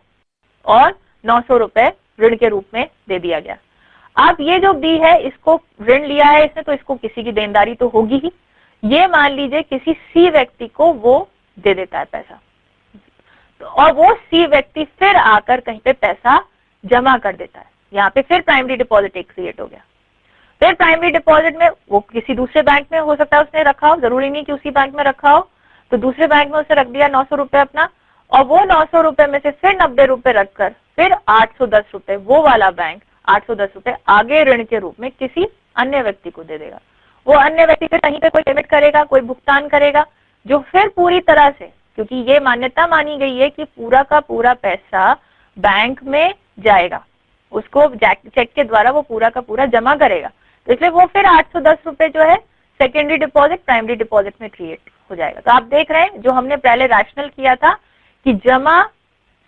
और 900 रुपए ऋण के रूप में दे दिया गया। अब ये जो B है, इसको ऋण लिया है इसने, तो इसको किसी की देनदारी तो होगी ही। ये मान लीजिए किसी C व्यक्ति को वो दे देता है पैसा, और वो C व्यक्ति फिर आकर कहीं पे पैसा जमा कर देता है। यहाँ पे फिर प्राइमरी डिपॉजिट एक क्रिएट हो गया। फिर प्राइमरी डिपॉजिट में वो किसी दूसरे बैंक में हो सकता है उसने रखा हो, जरूरी नहीं कि उसी बैंक में रखा हो, तो दूसरे बैंक में उसने रख दिया 900 रुपए अपना, और वो 900 रुपए में से फिर 90 रुपए रखकर फिर 810 रुपए वो वाला बैंक 810 रुपए आगे ऋण के रूप में किसी अन्य व्यक्ति को दे देगा। वो अन्य व्यक्ति फिर कहीं पे कोई पेमेंट करेगा, कोई भुगतान करेगा, जो फिर पूरी तरह से, क्योंकि ये मान्यता मानी गई है कि पूरा का पूरा पैसा बैंक में जाएगा, उसको चेक के द्वारा वो पूरा का पूरा जमा करेगा, तो इसलिए वो फिर 810 रुपए जो है सेकेंडरी डिपॉजिट प्राइमरी डिपॉजिट में क्रिएट हो जाएगा। तो आप देख रहे हैं जो हमने पहले रैशनल किया था कि जमा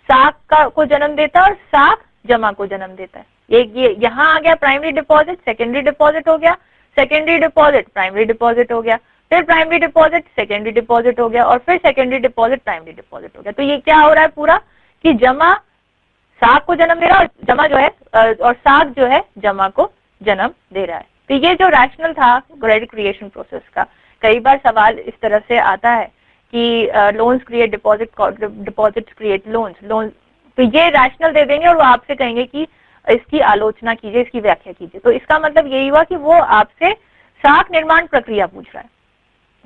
साख को जन्म देता है और साख जमा को जन्म देता है। ये यहाँ आ गया प्राइमरी डिपॉजिट, सेकेंडरी डिपॉजिट हो गया, सेकेंडरी डिपॉजिट प्राइमरी डिपॉजिट हो गया, फिर प्राइमरी डिपॉजिट सेकेंडरी डिपॉजिट हो गया, और फिर सेकेंडरी डिपॉजिट प्राइमरी डिपॉजिट हो गया। तो ये क्या हो रहा है पूरा कि जमा साख को जन्म दे रहा है और जमा जो है और साख जो है जमा को जन्म दे रहा है। तो ये जो रैशनल था क्रेडिट क्रिएशन प्रोसेस का, कई बार सवाल इस तरह से आता है कि loans create deposit, deposit create loans, तो ये रैशनल दे देंगे और वो आपसे कहेंगे कि इसकी आलोचना कीजिए, इसकी व्याख्या कीजिए। तो इसका मतलब यही हुआ कि वो आपसे साख निर्माण प्रक्रिया पूछ रहा है।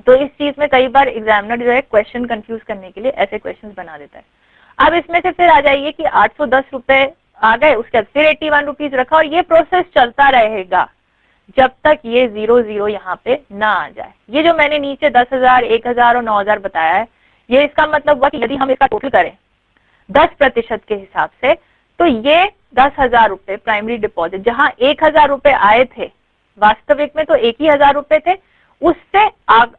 तो इस चीज में कई बार एग्जामिनर जो है क्वेश्चन कंफ्यूज करने के लिए ऐसे क्वेश्चंस बना देता है। अब इसमें से फिर आ जाइए कि 810 रुपए आ गए, उसके बाद फिर 81 रुपीज रखा, और ये प्रोसेस चलता रहेगा जब तक ये 00 यहाँ पे ना आ जाए। ये जो मैंने नीचे 10,000, 1,000 और 9,000 बताया है, ये इसका मतलब हुआ कि यदि हम इसका टोटल करें 10% के हिसाब से, तो ये 10,000 रुपए प्राइमरी डिपॉजिट, जहां 1,000 रुपए आए थे, वास्तविक में तो 1,000 रुपए थे, उससे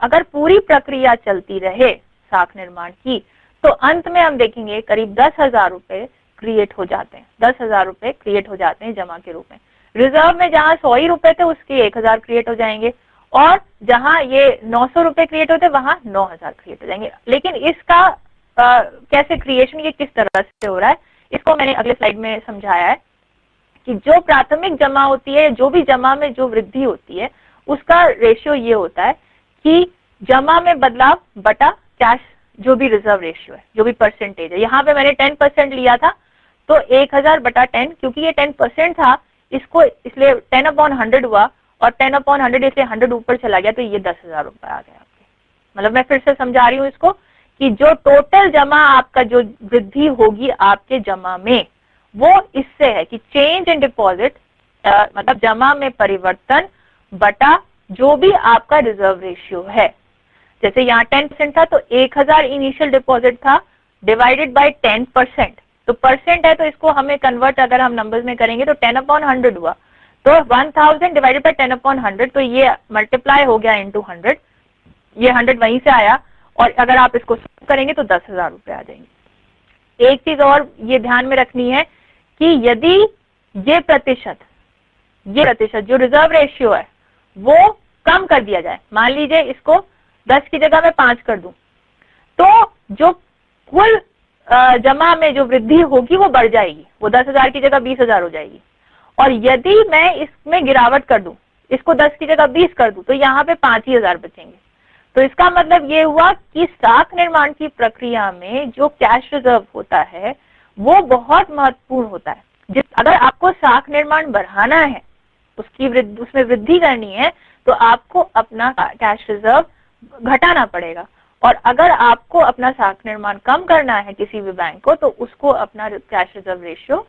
अगर पूरी प्रक्रिया चलती रहे साख निर्माण की, तो अंत में हम देखेंगे करीब 10,000 रुपए क्रिएट हो जाते हैं। 10,000 रुपए क्रिएट हो जाते हैं जमा के रूप में। रिजर्व में जहां 100 ही रुपए थे उसके 1,000 क्रिएट हो जाएंगे, और जहां ये 900 रुपए क्रिएट होते वहां 9,000 क्रिएट हो जाएंगे। लेकिन इसका कैसे क्रिएशन, ये किस तरह से हो रहा है, इसको मैंने अगले स्लाइड में समझाया है कि जो प्राथमिक जमा होती है, जो भी जमा में जो वृद्धि होती है, उसका रेशियो ये होता है कि जमा में बदलाव बटा कैश, जो भी रिजर्व रेशियो है, जो भी परसेंटेज है। यहाँ पे मैंने 10% लिया था, तो 1,000 बटा 10, क्योंकि ये 10% था, इसको इसलिए 10/100 हुआ, और 10/100 इसलिए 100 ऊपर चला गया, तो ये 10,000 रुपए आ गया आपके। मतलब मैं फिर से समझा रही हूँ इसको कि जो टोटल जमा आपका जो वृद्धि होगी आपके जमा में, वो इससे है कि चेंज इन डिपॉजिट, मतलब जमा में परिवर्तन बटा जो भी आपका रिजर्व रेशियो है। जैसे यहाँ 10% था, तो 1,000 इनिशियल डिपॉजिट था, डिवाइडेड बाय 10%, तो परसेंट है, तो इसको हमें कन्वर्ट अगर हम नंबर्स में करेंगे तो 10/100 हुआ, तो 1000 डिवाइडेड बाय 10/100, तो ये मल्टीप्लाई हो गया इंटू 100, ये 100 वहीं से आया, और अगर आप इसको करेंगे तो 10,000 रुपए आ जाएंगे। एक चीज और ये ध्यान में रखनी है कि यदि ये प्रतिशत जो रिजर्व रेशियो है वो कम कर दिया जाए, मान लीजिए इसको 10 की जगह मैं 5 कर दूं, तो जो कुल जमा में जो वृद्धि होगी वो बढ़ जाएगी, वो 10,000 की जगह 20,000 हो जाएगी। और यदि मैं इसमें गिरावट कर दूं, इसको 10 की जगह 20 कर दूं, तो यहाँ पे 5,000 बचेंगे। तो इसका मतलब ये हुआ कि साख निर्माण की प्रक्रिया में जो कैश रिजर्व होता है वो बहुत महत्वपूर्ण होता है। अगर आपको साख निर्माण बढ़ाना है, उसमें वृद्धि करनी है, तो आपको अपना कैश रिजर्व घटाना पड़ेगा, और अगर आपको अपना साख निर्माण कम करना है किसी भी बैंक को, तो उसको अपना कैश रिजर्व रेशियो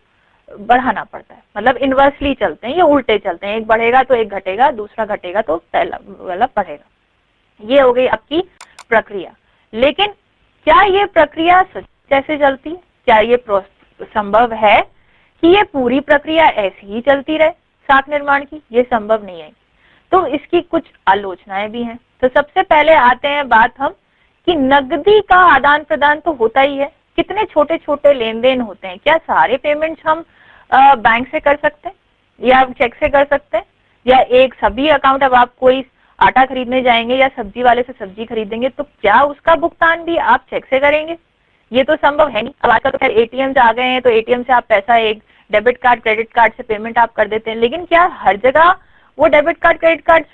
बढ़ाना पड़ता है। मतलब इनवर्सली चलते हैं, ये उल्टे चलते हैं, एक बढ़ेगा तो एक घटेगा, दूसरा घटेगा तो पहला वाला बढ़ेगा। ये हो गई आपकी प्रक्रिया। लेकिन क्या ये प्रक्रिया कैसे चलती है? क्या ये संभव है कि ये पूरी प्रक्रिया ऐसी ही चलती रहे साख निर्माण की? ये संभव नहीं है। तो इसकी कुछ आलोचनाएं भी हैं। तो सबसे पहले आते हैं बात हम कि नकदी का आदान प्रदान तो होता ही है, कितने छोटे छोटे लेन देन होते हैं। क्या सारे पेमेंट्स हम बैंक से कर सकते हैं, या चेक से कर सकते हैं, या एक सभी अकाउंट, अब आप कोई आटा खरीदने जाएंगे या सब्जी वाले से सब्जी खरीदेंगे, तो क्या उसका भुगतान भी आप चेक से करेंगे? ये तो संभव है नहीं। अब आजकल तो खैर एटीएम आ गए हैं, तो एटीएम से आप पैसा एक डेबिट कार्ड क्रेडिट कार्ड से पेमेंट आप कर देते हैं, लेकिन क्या हर जगह वो debit card credit card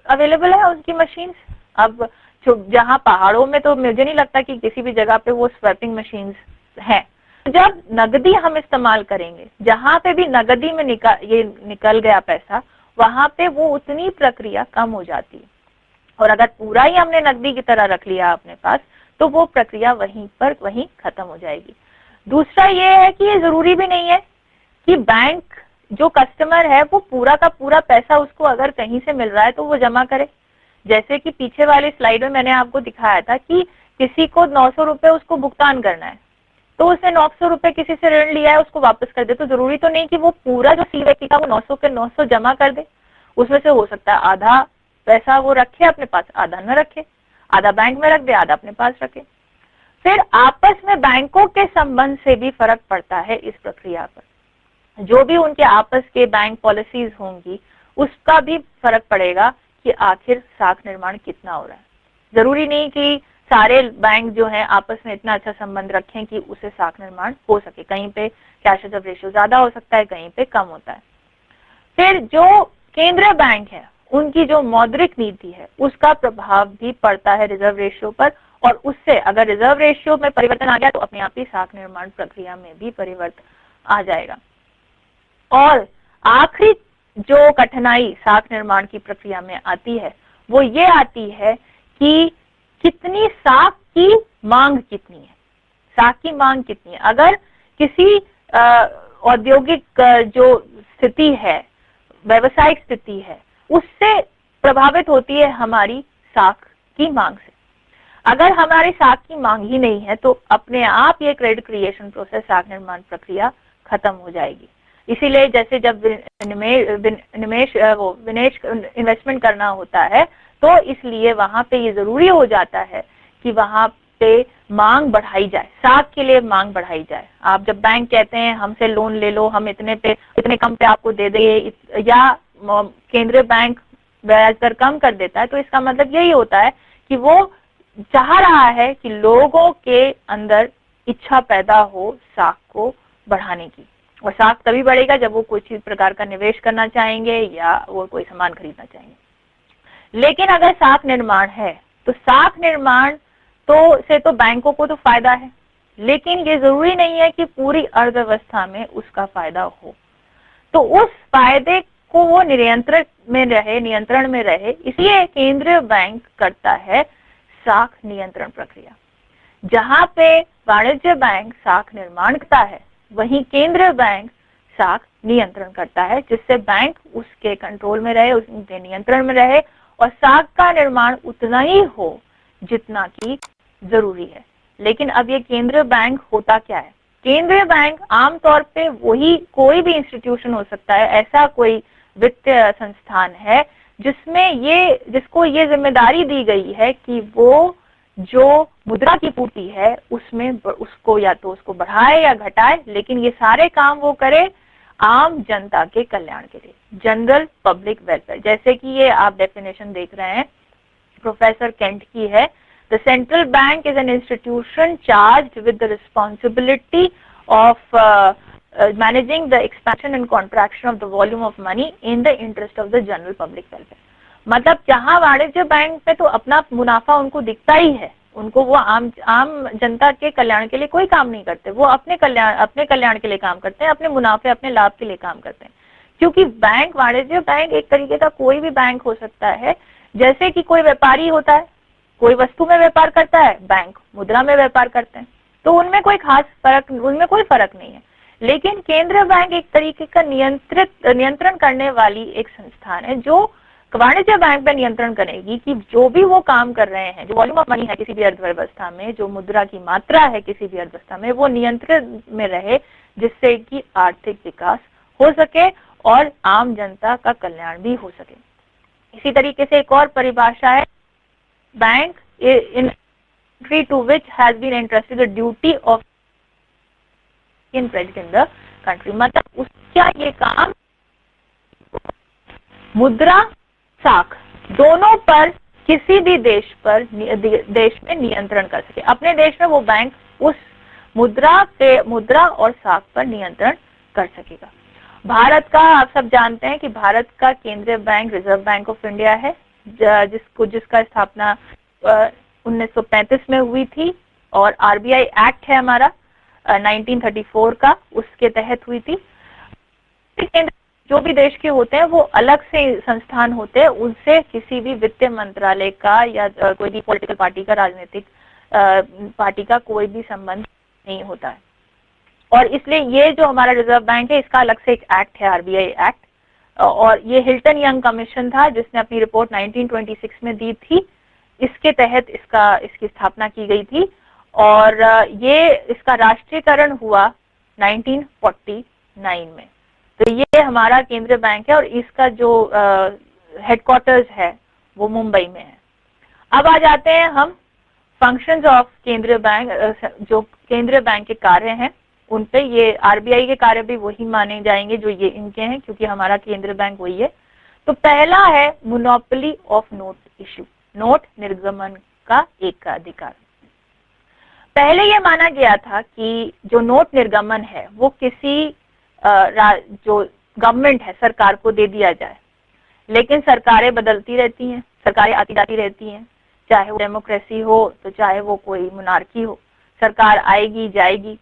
available है उनकी मशीन? अब जहाँ पहाड़ों में तो मुझे नहीं लगता कि किसी भी जगह पे वो स्वैपिंग मशीन है। जब नगदी हम इस्तेमाल करेंगे, जहाँ पे भी नगदी में निकल गया पैसा, वहां पे वो उतनी प्रक्रिया कम हो जाती है। और अगर पूरा ही हमने नकदी की तरह रख लिया अपने पास, तो वो प्रक्रिया वहीं खत्म हो जाएगी। दूसरा ये है कि ये जरूरी भी नहीं है कि बैंक जो कस्टमर है वो पूरा का पूरा पैसा उसको अगर कहीं से मिल रहा है तो वो जमा करे। जैसे कि पीछे वाली स्लाइड में मैंने आपको दिखाया था कि किसी को 900 रुपए उसको भुगतान करना है, तो उसने 900 रुपए किसी से ऋण लिया है, उसको वापस कर दे। तो जरूरी तो नहीं कि वो पूरा जो सी व्यक्ति का वो 900 के 900 जमा कर दे। उसमें से हो सकता है आधा पैसा वो रखे अपने पास, आधा न रखे, आधा बैंक में रख दे, आधा अपने पास रखे। फिर आपस में बैंकों के संबंध से भी फर्क पड़ता है इस प्रक्रिया पर। जो भी उनके आपस के बैंक पॉलिसीज होंगी उसका भी फर्क पड़ेगा कि आखिर साख निर्माण कितना हो रहा है। जरूरी नहीं कि सारे बैंक जो है आपस में इतना अच्छा संबंध रखें कि उसे साख निर्माण हो सके। कहीं पे कैश रिजर्व रेशियो ज्यादा हो सकता है, कहीं पे कम होता है। फिर जो केंद्रीय बैंक है उनकी जो मौद्रिक नीति है उसका प्रभाव भी पड़ता है रिजर्व रेशियो पर, और उससे अगर रिजर्व रेशियो में परिवर्तन आ गया तो अपने आप ही साख निर्माण प्रक्रिया में भी परिवर्तन आ जाएगा। और आखिरी जो कठिनाई साख निर्माण की प्रक्रिया में आती है वो ये आती है कि कितनी साख की मांग कितनी है, साख की मांग कितनी है। अगर किसी औद्योगिक जो स्थिति है, व्यवसायिक स्थिति है, उससे प्रभावित होती है हमारी साख की मांग से। अगर हमारी साख की मांग ही नहीं है तो अपने आप ये क्रेडिट क्रिएशन प्रोसेस, साख निर्माण प्रक्रिया खत्म हो जाएगी। इसीलिए जैसे जब विनिवेश इन्वेस्टमेंट करना होता है तो इसलिए वहां पे ये जरूरी हो जाता है कि वहां पे मांग बढ़ाई जाए, साख के लिए मांग बढ़ाई जाए। आप जब बैंक कहते हैं हमसे लोन ले लो, हम इतने कम पे आपको दे देंगे, या केंद्रीय बैंक ब्याज दर कम कर देता है, तो इसका मतलब यही होता है कि वो चाह रहा है कि लोगों के अंदर इच्छा पैदा हो साख को बढ़ाने की। और साख तभी बढ़ेगा जब वो कुछ प्रकार का निवेश करना चाहेंगे या वो कोई सामान खरीदना चाहेंगे। लेकिन अगर साख निर्माण है तो साख निर्माण से तो बैंकों को तो फायदा है, लेकिन ये जरूरी नहीं है कि पूरी अर्थव्यवस्था में उसका फायदा हो। तो उस फायदे को वो नियंत्रण में रहे, इसलिए केंद्रीय बैंक करता है साख नियंत्रण प्रक्रिया। जहां पे वाणिज्य बैंक साख निर्माण करता है, वहीं केंद्रीय बैंक साख नियंत्रण करता है, जिससे बैंक उसके कंट्रोल में रहे, उसके नियंत्रण में रहे और साख का निर्माण उतना ही हो जितना कि जरूरी है। लेकिन अब ये केंद्रीय बैंक होता क्या है? केंद्रीय बैंक आमतौर पे वही कोई भी इंस्टीट्यूशन हो सकता है, ऐसा कोई वित्तीय संस्थान है जिसको ये जिम्मेदारी दी गई है कि वो जो मुद्रा की पूर्ति है उसमें उसको या तो उसको बढ़ाए या घटाए, लेकिन ये सारे काम वो करे आम जनता के कल्याण के लिए, जनरल पब्लिक वेलफेयर। जैसे कि ये आप डेफिनेशन देख रहे हैं प्रोफेसर केंट की है, the central bank is an institution charged with the responsibility of managing the expansion and contraction of the volume of money in the interest of the general public welfare। मतलब जहां वाणिज्य bank पे तो अपना मुनाफा उनको दिखता ही है, उनको वो आम जनता के कल्याण के लिए कोई काम नहीं करते, वो अपने कल्याण के लिए काम करते हैं, अपने मुनाफे अपने लाभ के लिए काम करते हैं। क्योंकि बैंक, वाणिज्य बैंक एक तरीके का कोई भी बैंक हो सकता है। जैसे कि कोई व्यापारी होता है, कोई वस्तु में व्यापार करता है, बैंक मुद्रा में व्यापार करते हैं, तो उनमें कोई फर्क नहीं है। लेकिन केंद्रीय बैंक एक तरीके का नियंत्रण करने वाली एक संस्थान है जो वाणिज्य बैंक पे नियंत्रण करेगी कि जो भी वो काम कर रहे हैं, जो वॉल्यूम ऑफ मनी है किसी भी अर्थव्यवस्था में, जो मुद्रा की मात्रा है किसी भी अर्थव्यवस्था में, वो नियंत्रण में रहे, जिससे कि आर्थिक विकास हो सके और आम जनता का कल्याण भी हो सके। इसी तरीके से एक और परिभाषा है, bank in to which has been entrusted the duty of in credit in the country. मतलब उसका ये काम मुद्रा साख दोनों पर किसी भी देश में नियंत्रण कर सके। अपने देश में वो बैंक उस मुद्रा और साख पर नियंत्रण कर सकेगा। भारत का आप सब जानते हैं कि भारत का केंद्रीय bank reserve bank of India है, जिसका स्थापना 1935 में हुई थी, और आरबीआई एक्ट है हमारा 1934 का, उसके तहत हुई थी। जो भी देश के होते हैं वो अलग से संस्थान होते हैं, उनसे किसी भी वित्तीय मंत्रालय का या कोई भी पॉलिटिकल पार्टी का, राजनीतिक पार्टी का कोई भी संबंध नहीं होता है। और इसलिए ये जो हमारा रिजर्व बैंक है, इसका अलग से एक एक्ट है, आरबीआई एक्ट, और ये हिल्टन यंग कमीशन था जिसने अपनी रिपोर्ट 1926 में दी थी। इसके तहत इसकी स्थापना की गई थी और ये इसका राष्ट्रीयकरण हुआ 1949 में। तो ये हमारा केंद्रीय बैंक है और इसका जो हेडक्वार्टर्स है वो मुंबई में है। अब आ जाते हैं हम फंक्शंस ऑफ केंद्रीय बैंक, जो केंद्रीय बैंक के कार्य हैं उन पे। ये आरबीआई के कार्य भी वही माने जाएंगे जो ये इनके हैं, क्योंकि हमारा केंद्रीय बैंक वही है। तो पहला है monopoly of note issue, note निर्गमन का एकाधिकार। पहले ये माना गया था कि जो नोट निर्गमन है वो किसी जो गवर्नमेंट है, सरकार को दे दिया जाए, लेकिन सरकारें बदलती रहती हैं, सरकारें आती जाती रहती हैं, चाहे वो डेमोक्रेसी हो तो चाहे वो कोई मोनार्की हो, सरकार आएगी जाएगी।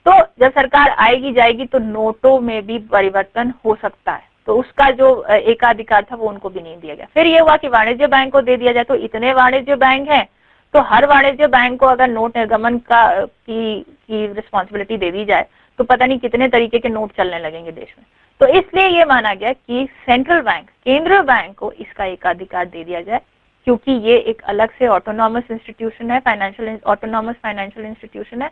तो जब सरकार आएगी जाएगी तो नोटों में भी परिवर्तन हो सकता है, तो उसका जो एकाधिकार था वो उनको भी नहीं दिया गया। फिर ये हुआ कि वाणिज्य बैंक को दे दिया जाए, तो इतने वाणिज्य बैंक हैं तो हर वाणिज्य बैंक को अगर नोट निर्गमन की रिस्पॉन्सिबिलिटी दे दी जाए तो पता नहीं कितने तरीके के नोट चलने लगेंगे देश में। तो इसलिए ये माना गया कि सेंट्रल बैंक, केंद्रीय बैंक को इसका एकाधिकार दे दिया जाए, क्योंकि ये एक अलग से ऑटोनॉमस इंस्टीट्यूशन है, ऑटोनॉमस फाइनेंशियल इंस्टीट्यूशन है,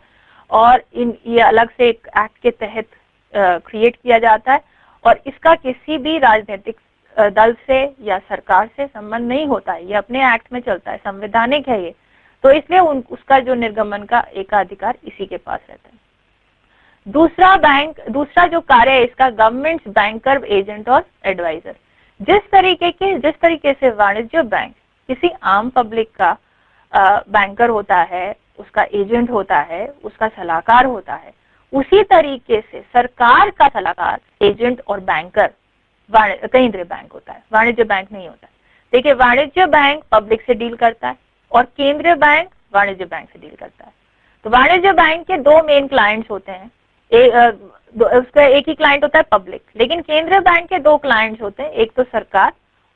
और ये अलग से एक एक्ट के तहत क्रिएट किया जाता है, और इसका किसी भी राजनीतिक दल से या सरकार से संबंध नहीं होता है, ये अपने एक्ट में चलता है, संवैधानिक है ये। तो इसलिए उसका जो निर्गमन का एकाधिकार इसी के पास रहता है। दूसरा जो कार्य है इसका, गवर्नमेंट बैंकर, एजेंट और एडवाइजर। जिस तरीके से वाणिज्य बैंक किसी आम पब्लिक का बैंकर होता है, उसका एजेंट होता है, उसका सलाहकार होता है, उसी तरीके से सरकार का सलाहकार, एजेंट और बैंकर केंद्रीय बैंक होता है, वाणिज्य बैंक नहीं होता है। देखिए, वाणिज्य बैंक पब्लिक से डील करता है और केंद्रीय बैंक वाणिज्य बैंक से डील करता है। तो वाणिज्य बैंक के दो मेन क्लाइंट्स होते हैं, उसका एक ही क्लाइंट होता है पब्लिक, लेकिन केंद्रीय बैंक के दो क्लाइंट्स होते हैं, एक तो सरकार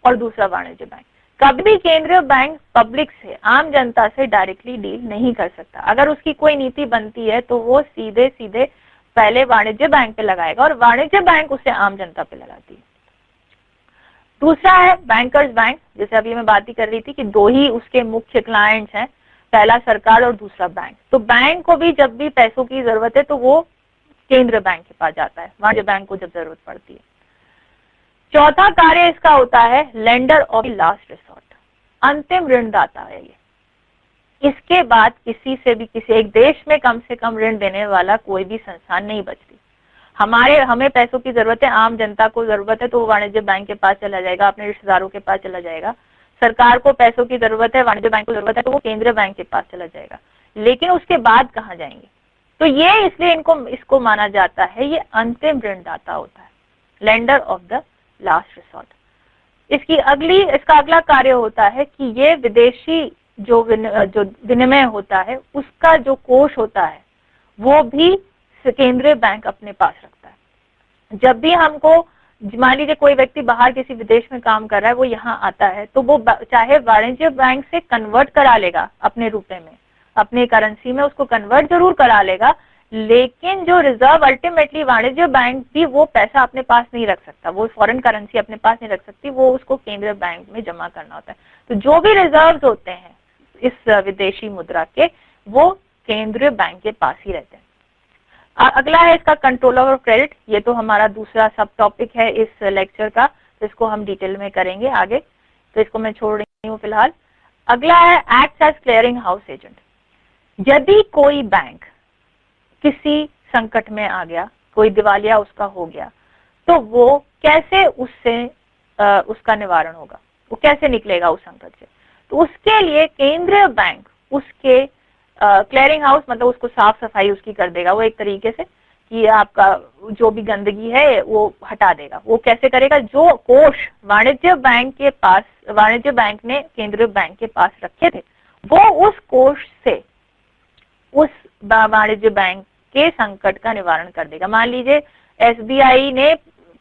और दूसरा वाणिज्य बैंक। कभी भी केंद्रीय बैंक पब्लिक से, आम जनता से डायरेक्टली डील नहीं कर सकता। अगर उसकी कोई नीति बनती है तो वो सीधे सीधे पहले वाणिज्य बैंक पे लगाएगा और वाणिज्य बैंक उसे आम जनता पे लगाती है। दूसरा है बैंकर्स बैंक, जैसे अभी मैं बात ही कर रही थी कि दो ही उसके मुख्य क्लाइंट्स हैं, पहला सरकार और दूसरा बैंक। तो बैंक को भी जब भी पैसों की जरूरत है तो वो केंद्रीय बैंक के पास जाता है, वाणिज्य बैंक को जब जरूरत पड़ती है। चौथा कार्य इसका होता है लेंडर ऑफ लास्ट रिसोर्ट, अंतिम ऋणदाता है ये। इसके बाद किसी एक देश में कम से कम ऋण देने वाला कोई भी संस्थान नहीं बचती। हमें पैसों की जरूरत है, आम जनता को जरूरत है तो वो वाणिज्य बैंक के पास चला जाएगा, अपने रिश्तेदारों के पास चला जाएगा। सरकार को पैसों की जरूरत है, वाणिज्य बैंक को जरूरत है तो वो केंद्रीय बैंक के पास चला जाएगा। लेकिन उसके बाद कहाँ जाएंगे? तो ये इसलिए इसको माना जाता है ये अंतिम ऋणदाता होता है, lender of the last resort. इसका अगला कार्य होता है कि ये विदेशी जो विनिमय होता है उसका जो कोष होता है वो भी केंद्रीय बैंक अपने पास रखता है। जब भी हमको, मान लीजिए कोई व्यक्ति बाहर किसी विदेश में काम कर रहा है, वो यहाँ आता है तो वो चाहे वाणिज्य बैंक से कन्वर्ट करा लेगा अपने रुपए में, अपने करेंसी में उसको कन्वर्ट जरूर करा लेगा, लेकिन जो रिजर्व अल्टीमेटली वाणिज्य बैंक भी वो पैसा अपने पास नहीं रख सकता, वो फॉरेन करेंसी अपने पास नहीं रख सकती, वो उसको केंद्रीय बैंक में जमा करना होता है। तो जो भी रिजर्व्स होते हैं इस विदेशी मुद्रा के, वो केंद्रीय बैंक के पास ही रहते हैं। अगला है इसका कंट्रोलर ऑफ क्रेडिट। ये तो हमारा दूसरा सब टॉपिक है इस लेक्चर का, तो इसको हम डिटेल में करेंगे आगे, तो इसको मैं छोड़ रही हूँ फिलहाल। अगला है act as clearing house agent. यदि कोई बैंक किसी संकट में आ गया, कोई दिवालिया उसका हो गया, तो वो कैसे उसका निवारण होगा, वो कैसे निकलेगा उस संकट से? तो उसके लिए केंद्रीय बैंक उसके क्लियरिंग हाउस, मतलब उसको साफ सफाई उसकी कर देगा, वो एक तरीके से कि आपका जो भी गंदगी है वो हटा देगा। वो कैसे करेगा? जो कोष वाणिज्य बैंक ने केंद्रीय बैंक के पास रखे थे, वो उस कोष से उस वाणिज्य बैंक के संकट का निवारण कर देगा। मान लीजिए एसबीआई ने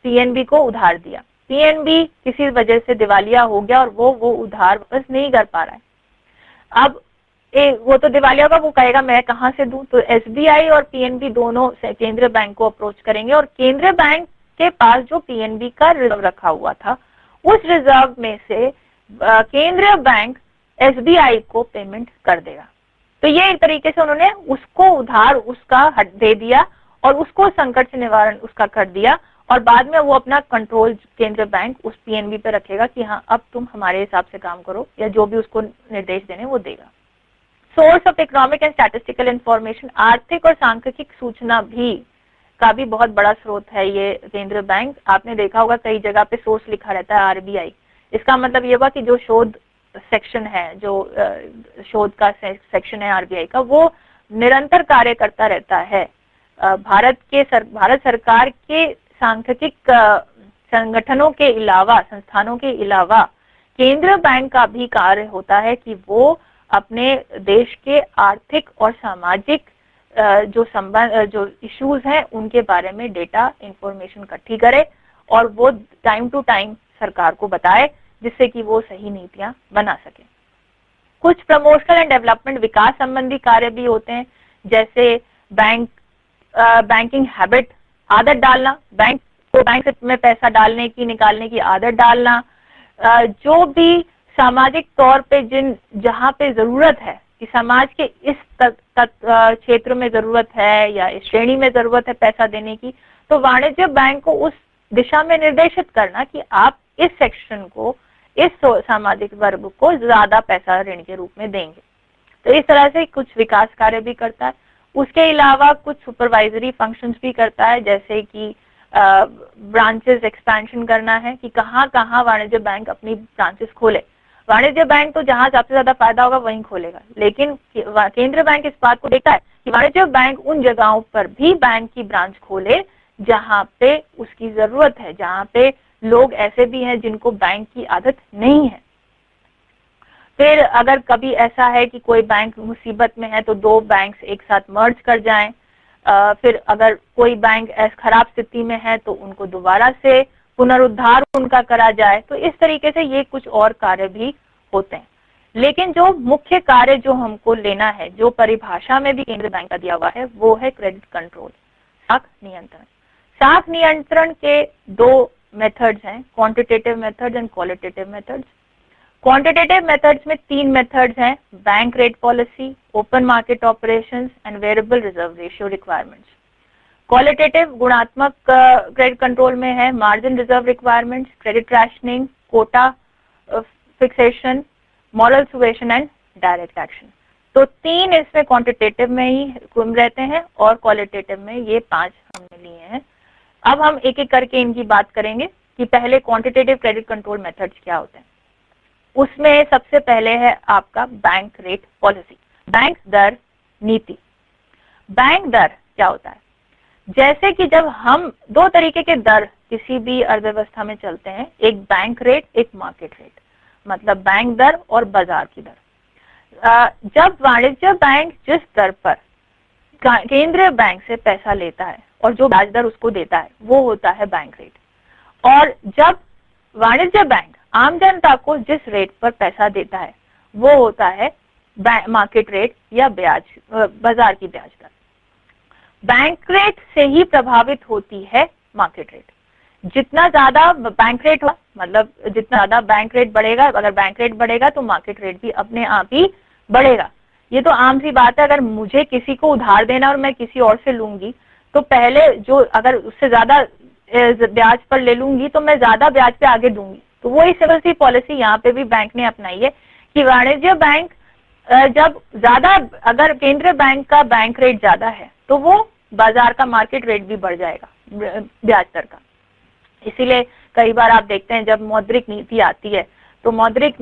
पीएनबी को उधार दिया, पीएनबी किसी वजह से दिवालिया हो गया और वो उधार वापस नहीं कर पा रहा है। अब वो तो दिवालिया होगा, वो कहेगा मैं कहां से दूं? तो एसबीआई और पीएनबी दोनों केंद्रीय बैंक को अप्रोच करेंगे और केंद्रीय बैंक के पास जो पीएनबी का रिजर्व रखा हुआ था, उस रिजर्व में से केंद्रीय बैंक एसबीआई को पेमेंट कर देगा। तो ये एक तरीके से उन्होंने उसको उधार उसका दे दिया और उसको संकट से निवारण उसका कर दिया, और बाद में वो अपना कंट्रोल केंद्रीय बैंक उस पीएनबी पे रखेगा कि हाँ अब तुम हमारे हिसाब से काम करो, या जो भी उसको निर्देश देने वो देगा। Source of economic and statistical information, आर्थिक और सांख्यिक सूचना का भी बहुत बड़ा स्रोत है ये केंद्रीय बैंक। आपने देखा होगा कई जगह पे सोर्स लिखा रहता है आरबीआई। इसका मतलब ये हुआ कि जो शोध सेक्शन है, जो शोध का सेक्शन है आरबीआई का, वो निरंतर कार्य करता रहता है। भारत सरकार के सांख्यिक संगठनों के अलावा, संस्थानों के अलावा केंद्रीय बैंक का भी कार्य होता है कि वो अपने देश के आर्थिक और सामाजिक जो इश्यूज हैं उनके बारे में डेटा इंफॉर्मेशन इकट्ठी करे और वो टाइम टू टाइम सरकार को बताए, जिससे कि वो सही नीतियां बना सके। कुछ प्रमोशनल एंड डेवलपमेंट विकास संबंधी कार्य भी होते हैं, जैसे बैंकिंग हैबिट, आदत डालना, बैंक में पैसा डालने की निकालने की आदत डालना, जो भी सामाजिक तौर पे जहां पे जरूरत है कि समाज के इस क्षेत्र में जरूरत है या इस श्रेणी में जरूरत है पैसा देने की, तो वाणिज्य बैंक को उस दिशा में निर्देशित करना कि आप इस सेक्शन को, इस सामाजिक वर्ग को ज्यादा पैसा ऋण के रूप में देंगे। तो इस तरह से कुछ विकास कार्य भी करता है। उसके अलावा कुछ सुपरवाइजरी फंक्शंस भी करता है, जैसे कि ब्रांचेस एक्सपेंशन करना है कि कहाँ कहाँ वाणिज्य बैंक अपनी ब्रांचेस खोले। वाणिज्य बैंक तो जहां सबसे ज्यादा फायदा होगा वहीं खोलेगा, लेकिन केंद्रीय बैंक इस बात को देखता है कि वाणिज्य बैंक उन जगहों पर भी बैंक की ब्रांच खोले जहां पे उसकी जरूरत है, जहां पे लोग ऐसे भी हैं जिनको बैंक की आदत नहीं है। फिर अगर कभी ऐसा है कि कोई बैंक मुसीबत में है तो दो बैंक्स एक साथ मर्ज कर जाएं। फिर अगर कोई बैंक खराब स्थिति में है तो उनको दोबारा से पुनरुद्धार उनका करा जाए। तो इस तरीके से ये कुछ और कार्य भी होते हैं, लेकिन जो मुख्य कार्य जो हमको लेना है, जो परिभाषा में भी केंद्रीय बैंक का दिया हुआ है, वो है क्रेडिट कंट्रोल, साख नियंत्रण। साख नियंत्रण के दो मेथड्स हैं, quantitative methods and qualitative methods. Quantitative methods में 3 मेथड्स हैं, bank rate policy, open market operations and variable reserve ratio requirements. Qualitative गुणात्मक क्रेडिट कंट्रोल में है margin reserve requirements, credit rationing, quota fixation, moral suasion and direct action. तो 3 इसमें quantitative में ही रहते हैं और क्वालिटेटिव में ये 5 हमने लिए हैं। अब हम एक एक करके इनकी बात करेंगे कि पहले क्वांटिटेटिव क्रेडिट कंट्रोल मेथड्स क्या होते हैं। उसमें सबसे पहले है आपका बैंक रेट पॉलिसी, बैंक दर नीति। बैंक दर क्या होता है? जैसे कि जब हम 2 तरीके के दर किसी भी अर्थव्यवस्था में चलते हैं, एक बैंक रेट, एक मार्केट रेट, मतलब बैंक दर और बाजार की दर। जब वाणिज्य बैंक जिस दर पर केंद्रीय बैंक से पैसा लेता है और जो ब्याज दर उसको देता है वो होता है बैंक रेट, और जब वाणिज्य बैंक आम जनता को जिस रेट पर पैसा देता है वो होता है मार्केट रेट या बाजार की ब्याज दर। बैंक रेट से ही प्रभावित होती है मार्केट रेट। जितना ज्यादा बैंक रेट हो, मतलब जितना ज्यादा बैंक रेट बढ़ेगा, अगर बैंक रेट बढ़ेगा तो मार्केट रेट भी अपने आप ही बढ़ेगा। ये तो आम सी बात है। अगर मुझे किसी को उधार देना और मैं किसी और से लूंगी तो पहले जो अगर उससे ज्यादा ब्याज पर ले लूंगी तो मैं ज्यादा ब्याज पे आगे दूंगी। तो वही सिंपल सी पॉलिसी यहाँ पे भी बैंक ने अपनाई है कि वाणिज्य बैंक जब ज्यादा, अगर केंद्रीय बैंक का बैंक रेट ज्यादा है तो वो बाजार का मार्केट रेट भी बढ़ जाएगा ब्याज दर का। इसीलिए कई बार आप देखते हैं जब मौद्रिक नीति आती है तो मौद्रिक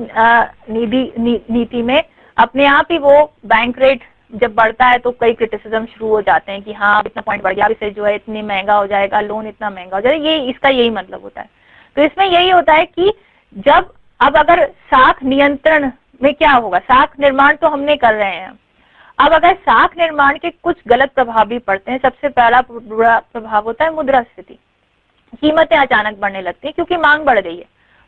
नीति में अपने आप ही वो बैंक रेट जब बढ़ता है तो कई क्रिटिसिज्म शुरू हो जाते हैं कि हाँ इतना पॉइंट बढ़ गया, इससे जो है इतनी महंगा हो जाएगा, लोन इतना महंगा हो जाएगा। ये इसका यही मतलब होता है। तो इसमें यही होता है कि जब अब अगर साख नियंत्रण में क्या होगा, साख निर्माण तो हमने कर रहे हैं, अब अगर साख निर्माण के कुछ गलत प्रभाव भी पड़ते हैं। सबसे पहला बुरा प्रभाव होता है मुद्रास्फीति। कीमतें अचानक बढ़ने लगती है क्योंकि मांग बढ़ गई है,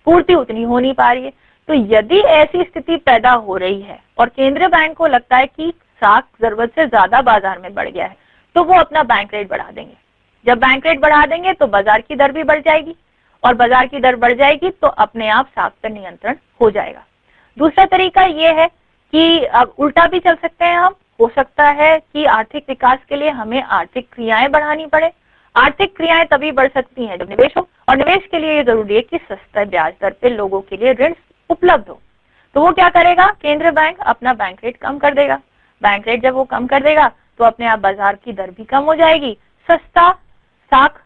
पूर्ति उतनी हो नहीं पा रही है। तो यदि ऐसी स्थिति पैदा हो रही है और केंद्रीय बैंक को लगता है कि साख जरूरत से ज्यादा बाजार में बढ़ गया है तो वो अपना बैंक रेट बढ़ा देंगे। जब बैंक रेट बढ़ा देंगे तो बाजार की दर भी बढ़ जाएगी, और बाजार की दर बढ़ जाएगी तो अपने आप साख पर नियंत्रण हो जाएगा। दूसरा तरीका ये है कि अब उल्टा भी चल सकते हैं हम। हो सकता है कि आर्थिक विकास के लिए हमें आर्थिक क्रियाएं बढ़ानी पड़े। आर्थिक क्रियाएं तभी बढ़ सकती हैं जब निवेश हो, और निवेश के लिए ये जरूरी है कि सस्ता ब्याज दर पे लोगों के लिए ऋण उपलब्ध हो। तो वो क्या करेगा, केंद्रीय बैंक अपना बैंक रेट कम कर देगा। बैंक रेट जब वो कम कर देगा तो अपने आप बाजार की दर भी कम हो जाएगी, सस्ता साख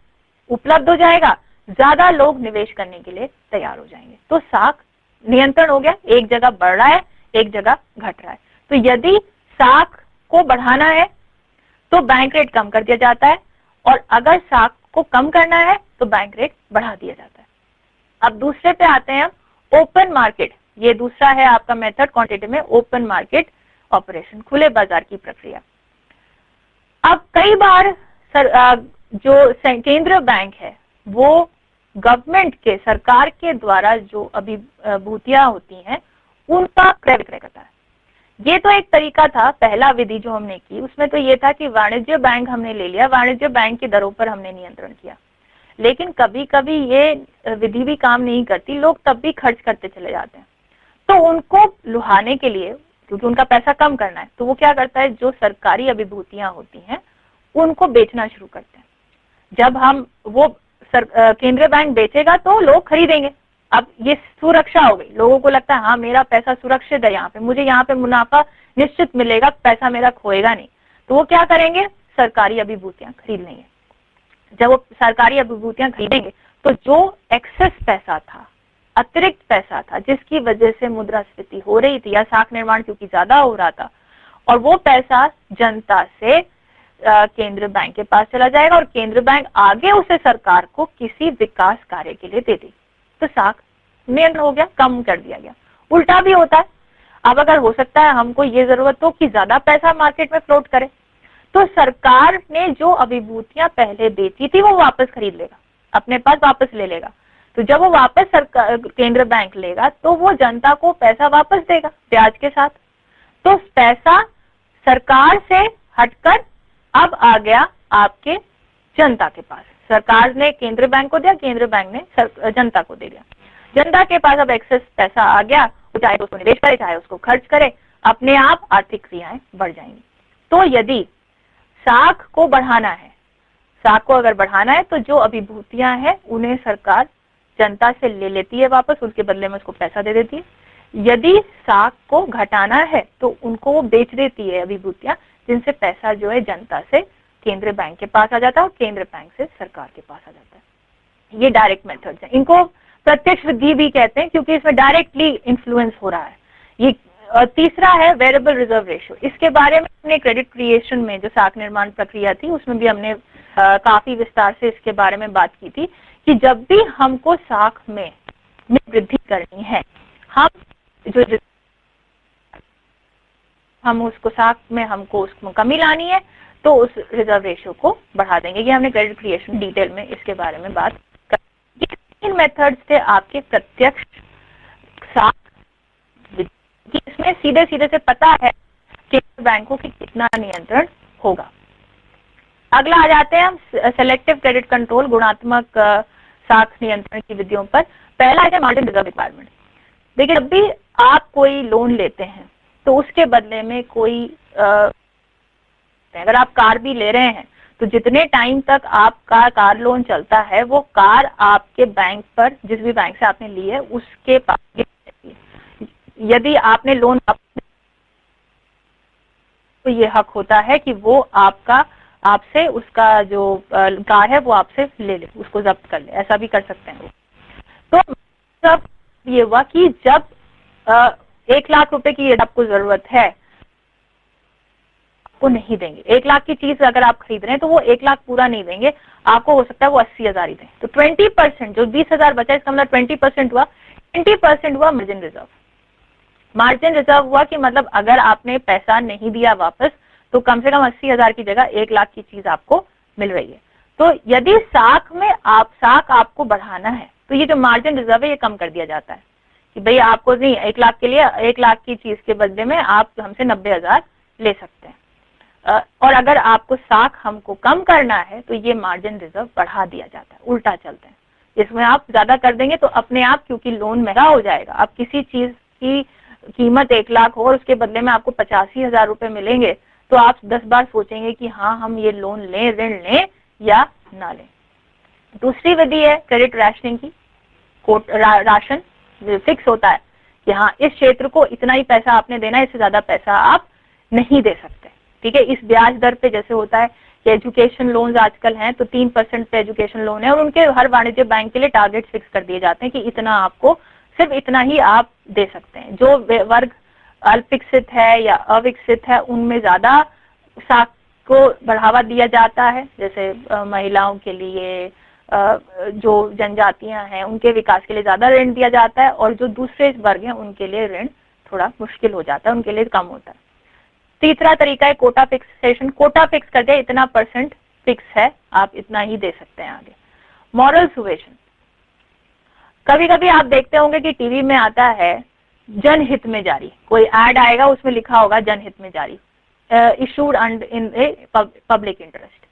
उपलब्ध हो जाएगा, ज्यादा लोग निवेश करने के लिए तैयार हो जाएंगे। तो साख नियंत्रण हो गया, एक जगह बढ़ रहा है, एक जगह घट रहा है। तो यदि साख को बढ़ाना है तो बैंक रेट कम कर दिया जाता है, और अगर साख को कम करना है तो बैंक रेट बढ़ा दिया जाता है। अब दूसरे पे आते हैं हम, ओपन मार्केट। ये दूसरा है आपका मेथड क्वांटिटेटिव में, ओपन मार्केट ऑपरेशन, खुले बाजार की प्रक्रिया। अब कई बार जो केंद्र बैंक है वो गवर्नमेंट के, सरकार के द्वारा जो अभिभूतियां होती हैं उनका क्रय विक्रय करता है। ये तो एक तरीका था, पहला विधि जो हमने की उसमें तो ये था कि वाणिज्य बैंक हमने ले लिया, वाणिज्य बैंक की दरों पर हमने नियंत्रण किया। लेकिन कभी कभी ये विधि भी काम नहीं करती, लोग तब भी खर्च करते चले जाते हैं। तो उनको लुभाने के लिए, क्योंकि उनका पैसा कम करना है, तो वो क्या करता है, जो सरकारी अभिभूतियां होती हैं उनको बेचना शुरू करते हैं। जब हम वो केंद्रीय बैंक बेचेगा तो लोग खरीदेंगे। अब ये सुरक्षा हो गई, लोगों को लगता है हाँ मेरा पैसा सुरक्षित है, यहाँ पे मुझे यहाँ पे मुनाफा निश्चित मिलेगा, पैसा मेरा खोएगा नहीं। तो वो क्या करेंगे, सरकारी अभिभूतियां खरीद लेंगे। जब वो सरकारी अभिभूतियां खरीदेंगे तो जो एक्सेस पैसा था, अतिरिक्त पैसा था, जिसकी वजह से मुद्रास्फीति हो रही थी या साख निर्माण क्योंकि ज्यादा हो रहा था, और वो पैसा जनता से केंद्र बैंक के पास चला जाएगा और केंद्र बैंक आगे उसे सरकार को किसी विकास कार्य के लिए दे देगी। तो साख नियंत्रण हो गया, कम कर दिया गया। उल्टा भी होता है, अब अगर हो सकता है हमको ये जरूरत हो कि ज्यादा पैसा मार्केट में फ्लोट करे, तो सरकार ने जो अभिभूतियां पहले बेची थी वो वापस खरीद लेगा, अपने पास वापस ले लेगा। तो जब वो वापस सरकार केंद्र बैंक लेगा तो वो जनता को पैसा वापस देगा ब्याज के साथ। तो पैसा सरकार से हटकर अब आ गया आपके जनता के पास। सरकार ने केंद्र बैंक को दिया, केंद्र बैंक ने जनता को दे दिया। जनता के पास अब एक्सेस पैसा आ गया, चाहे तो उसको निवेश करे चाहे उसको खर्च करे, अपने आप आर्थिक क्रियाएं बढ़ जाएंगी। तो यदि साख को बढ़ाना है, साख को अगर बढ़ाना है तो जो अभिभूतियां हैं उन्हें सरकार जनता से ले लेती है वापस, उसके बदले में उसको पैसा दे देती है। यदि साख को घटाना है तो उनको वो बेच देती है अभिभूतियां, जिनसे पैसा जो है जनता से केंद्र बैंक के पास आ जाता है और केंद्र बैंक से सरकार के पास आ जाता है। ये डायरेक्ट मेथड्स हैं, इनको प्रत्यक्ष विधि भी कहते हैं क्योंकि इसमें डायरेक्टली इन्फ्लुएंस हो रहा है। ये तीसरा है वेरिएबल रिजर्व रेशियो। इसके बारे में हमने क्रेडिट क्रिएशन में जो साख निर्माण प्रक्रिया थी उसमें भी हमने काफी विस्तार से इसके बारे में बात की थी कि जब भी हमको साख में वृद्धि करनी है, हम उसको साख में हमको उसमें कमी लानी है तो उस रिजर्व रेशियो को बढ़ा देंगे। ये हमने क्रेडिट क्रिएशन डिटेल में इसके बारे में बात कर। ये तीन मेथड्स थे आपके प्रत्यक्ष साख विधि, इसमें सीधे सीधे से पता है कि बैंकों की कितना नियंत्रण होगा। अगला आ जाते हैं हम सेलेक्टिव क्रेडिट कंट्रोल, गुणात्मक साख नियंत्रण की विधियों पर। पहला है मार्जिन रिजर्व रिक्वायरमेंट। देखिए, जब भी आप कोई लोन लेते हैं तो उसके बदले में कोई अगर आप कार भी ले रहे हैं तो जितने टाइम तक आपका कार लोन चलता है वो कार आपके बैंक पर, जिस भी बैंक से आपने ली है उसके पास रहती है। यदि आपने लोन तो ये हक होता है कि वो आपसे उसका जो कार है वो आपसे ले ले, उसको जब्त कर ले, ऐसा भी कर सकते हैं। तो जब ये हुआ कि जब 1 लाख रुपए की आपको जरूरत है, आपको नहीं देंगे। 1 लाख की चीज अगर आप खरीद रहे हैं तो वो 1 लाख पूरा नहीं देंगे, आपको हो सकता है वो 80,000 ही दें। तो 20%, जो 20,000 बचा इसका मतलब 20% हुआ। 20% हुआ मार्जिन रिजर्व। मार्जिन रिजर्व हुआ कि मतलब अगर आपने पैसा नहीं दिया वापस तो कम से कम 80,000 की जगह 1 लाख की चीज आपको मिल रही है। तो यदि साख आपको बढ़ाना है तो ये जो मार्जिन रिजर्व है ये कम कर दिया जाता है कि भाई आपको नहीं 1 लाख के लिए 1 लाख की चीज के बदले में आप हमसे 90,000 ले सकते हैं। और अगर आपको साख हमको कम करना है तो ये मार्जिन रिजर्व बढ़ा दिया जाता है, उल्टा चलते हैं। इसमें आप ज्यादा कर देंगे तो अपने आप, क्योंकि लोन महंगा हो जाएगा, आप किसी चीज की कीमत 1 लाख हो और उसके बदले में आपको 85,000 रुपए मिलेंगे तो आप 10 बार सोचेंगे कि हाँ हम ये लोन लें, ऋण लें या ना लें। दूसरी विधि है क्रेडिट राशनिंग की। राशन फिक्स होता है कि हाँ इस क्षेत्र को इतना ही पैसा आपने देना है, इससे ज्यादा पैसा आप नहीं दे सकते। ठीक है, इस ब्याज दर पे जैसे होता है कि एजुकेशन लोन्स आजकल हैं तो 3% पे एजुकेशन लोन है और उनके हर वाणिज्य बैंक के लिए टारगेट फिक्स कर दिए जाते हैं कि इतना आपको, सिर्फ इतना ही आप दे सकते हैं। जो वर्ग अल्पविकसित है या अविकसित है उनमें ज्यादा साख को बढ़ावा दिया जाता है, जैसे महिलाओं के लिए, जो जनजातियां हैं उनके विकास के लिए ज्यादा ऋण दिया जाता है और जो दूसरे वर्ग हैं उनके लिए ऋण थोड़ा मुश्किल हो जाता है, उनके लिए कम होता है। तीसरा तरीका है कोटा फिक्सेशन, कोटा फिक्स कर दिया, इतना % फिक्स है, आप इतना ही दे सकते हैं आगे। मॉरल सुवेशन, कभी कभी आप देखते होंगे कि टीवी में आता है जनहित में जारी, कोई एड आएगा उसमें लिखा होगा जनहित में जारी, issued in a public interest.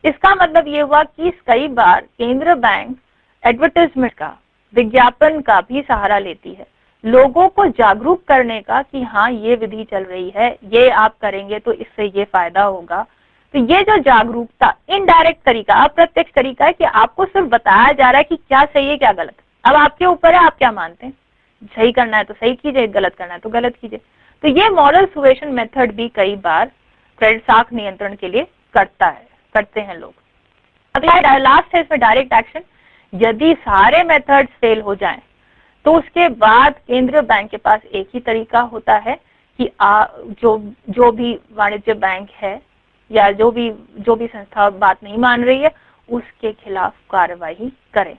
इसका मतलब ये हुआ कि कई बार केंद्र बैंक एडवर्टाइजमेंट का, विज्ञापन का भी सहारा लेती है, लोगों को जागरूक करने का कि हाँ ये विधि चल रही है, ये आप करेंगे तो इससे ये फायदा होगा। तो ये जो जागरूकता इनडायरेक्ट तरीका, अप्रत्यक्ष तरीका है कि आपको सिर्फ बताया जा रहा है कि क्या सही है क्या गलत, अब आपके ऊपर है आप क्या मानते हैं, सही करना है तो सही कीजिए, गलत करना है तो गलत कीजिए। तो ये मॉरल सुवेशन मेथड भी कई बार क्रेडिट साख नियंत्रण के लिए करते हैं लोग। अगला लास्ट है इसमें डायरेक्ट एक्शन। यदि सारे मेथड्स फेल हो जाएं तो उसके बाद केंद्रीय बैंक के पास एक ही तरीका होता है कि जो भी वाणिज्य बैंक है या जो भी संस्था बात नहीं मान रही है उसके खिलाफ कार्रवाई करें।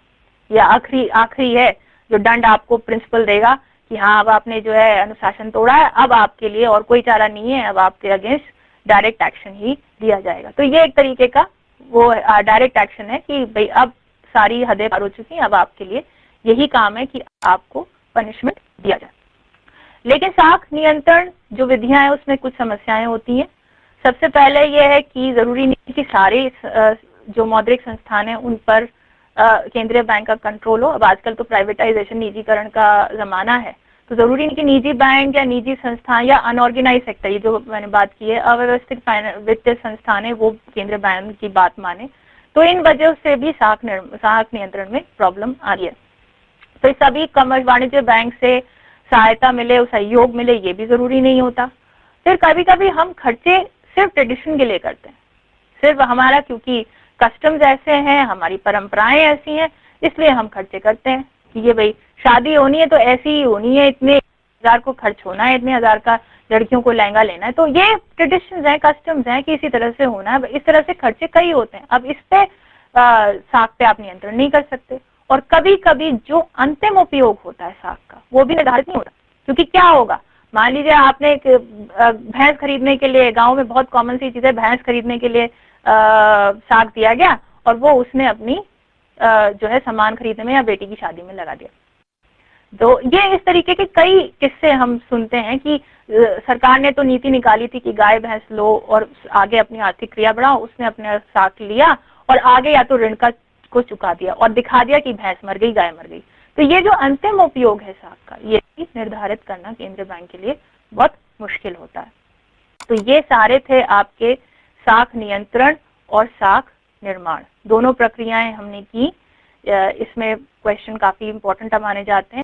या आखिरी है जो दंड आपको प्रिंसिपल देगा कि हाँ अब आपने जो है अनुशासन तोड़ा है, अब आपके लिए और कोई चारा नहीं है, अब आपके अगेंस्ट डायरेक्ट एक्शन ही लिया जाएगा। तो ये एक तरीके का वो डायरेक्ट एक्शन है कि भाई अब सारी हदें पार हो चुकी हैं, अब आपके लिए यही काम है कि आपको पनिशमेंट दिया जाए। लेकिन साख नियंत्रण जो विधियां हैं उसमें कुछ समस्याएं होती हैं। सबसे पहले ये है कि जरूरी नहीं कि सारे जो मौद्रिक संस्थान हैं उन पर केंद्रीय बैंक का कंट्रोल हो। अब आजकल तो प्राइवेटाइजेशन, निजीकरण का जमाना है, तो जरूरी नहीं कि निजी बैंक या निजी संस्थान या अनऑर्गेनाइज सेक्टर, ये जो मैंने बात की है, अव्यवस्थित वित्तीय संस्थान है, वो केंद्रीय बैंक की बात माने। तो इन वजह से भी साख नियंत्रण में प्रॉब्लम आ रही है। तो सभी वाणिज्य बैंक से सहायता मिले, सहयोग मिले, ये भी जरूरी नहीं होता। फिर कभी कभी हम खर्चे सिर्फ ट्रेडिशन के लिए करते हैं, सिर्फ हमारा क्योंकि कस्टम्स ऐसे हैं, हमारी परंपराएं ऐसी हैं, इसलिए हम खर्चे करते हैं कि ये भाई शादी होनी है तो ऐसी ही होनी है, इतने हजार को खर्च होना है, इतने हजार का लड़कियों को लहंगा लेना है, तो ये ट्रेडिशंस हैं, कस्टम्स हैं कि इसी तरह से होना है। इस तरह से खर्चे कई होते हैं। अब इस पे साख पे आप नियंत्रण नहीं कर सकते। और कभी कभी जो अंतिम उपयोग होता है साख का वो भी निर्धारित नहीं होता, क्योंकि क्या होगा, मान लीजिए आपने एक भैंस खरीदने के लिए, गांव में बहुत कॉमन सी चीज है, भैंस खरीदने के लिए साख दिया गया और वो उसने अपनी जो है सामान खरीदने में या बेटी की शादी में लगा दिया। तो ये इस तरीके के कई किस्से हम सुनते हैं कि सरकार ने तो नीति निकाली थी कि गाय भैंस लो और आगे अपनी आर्थिक क्रिया बढ़ाओ, उसने अपने साख लिया और आगे या तो ऋण को चुका दिया और दिखा दिया कि भैंस मर गई, गाय मर गई। तो ये जो अंतिम उपयोग है साख का, ये निर्धारित करना केंद्रीय बैंक के लिए बहुत मुश्किल होता है। तो ये सारे थे आपके साख नियंत्रण और साख निर्माण, दोनों प्रक्रियाएं हमने की। इसमें क्वेश्चन काफी इंपॉर्टेंट माने जाते हैं।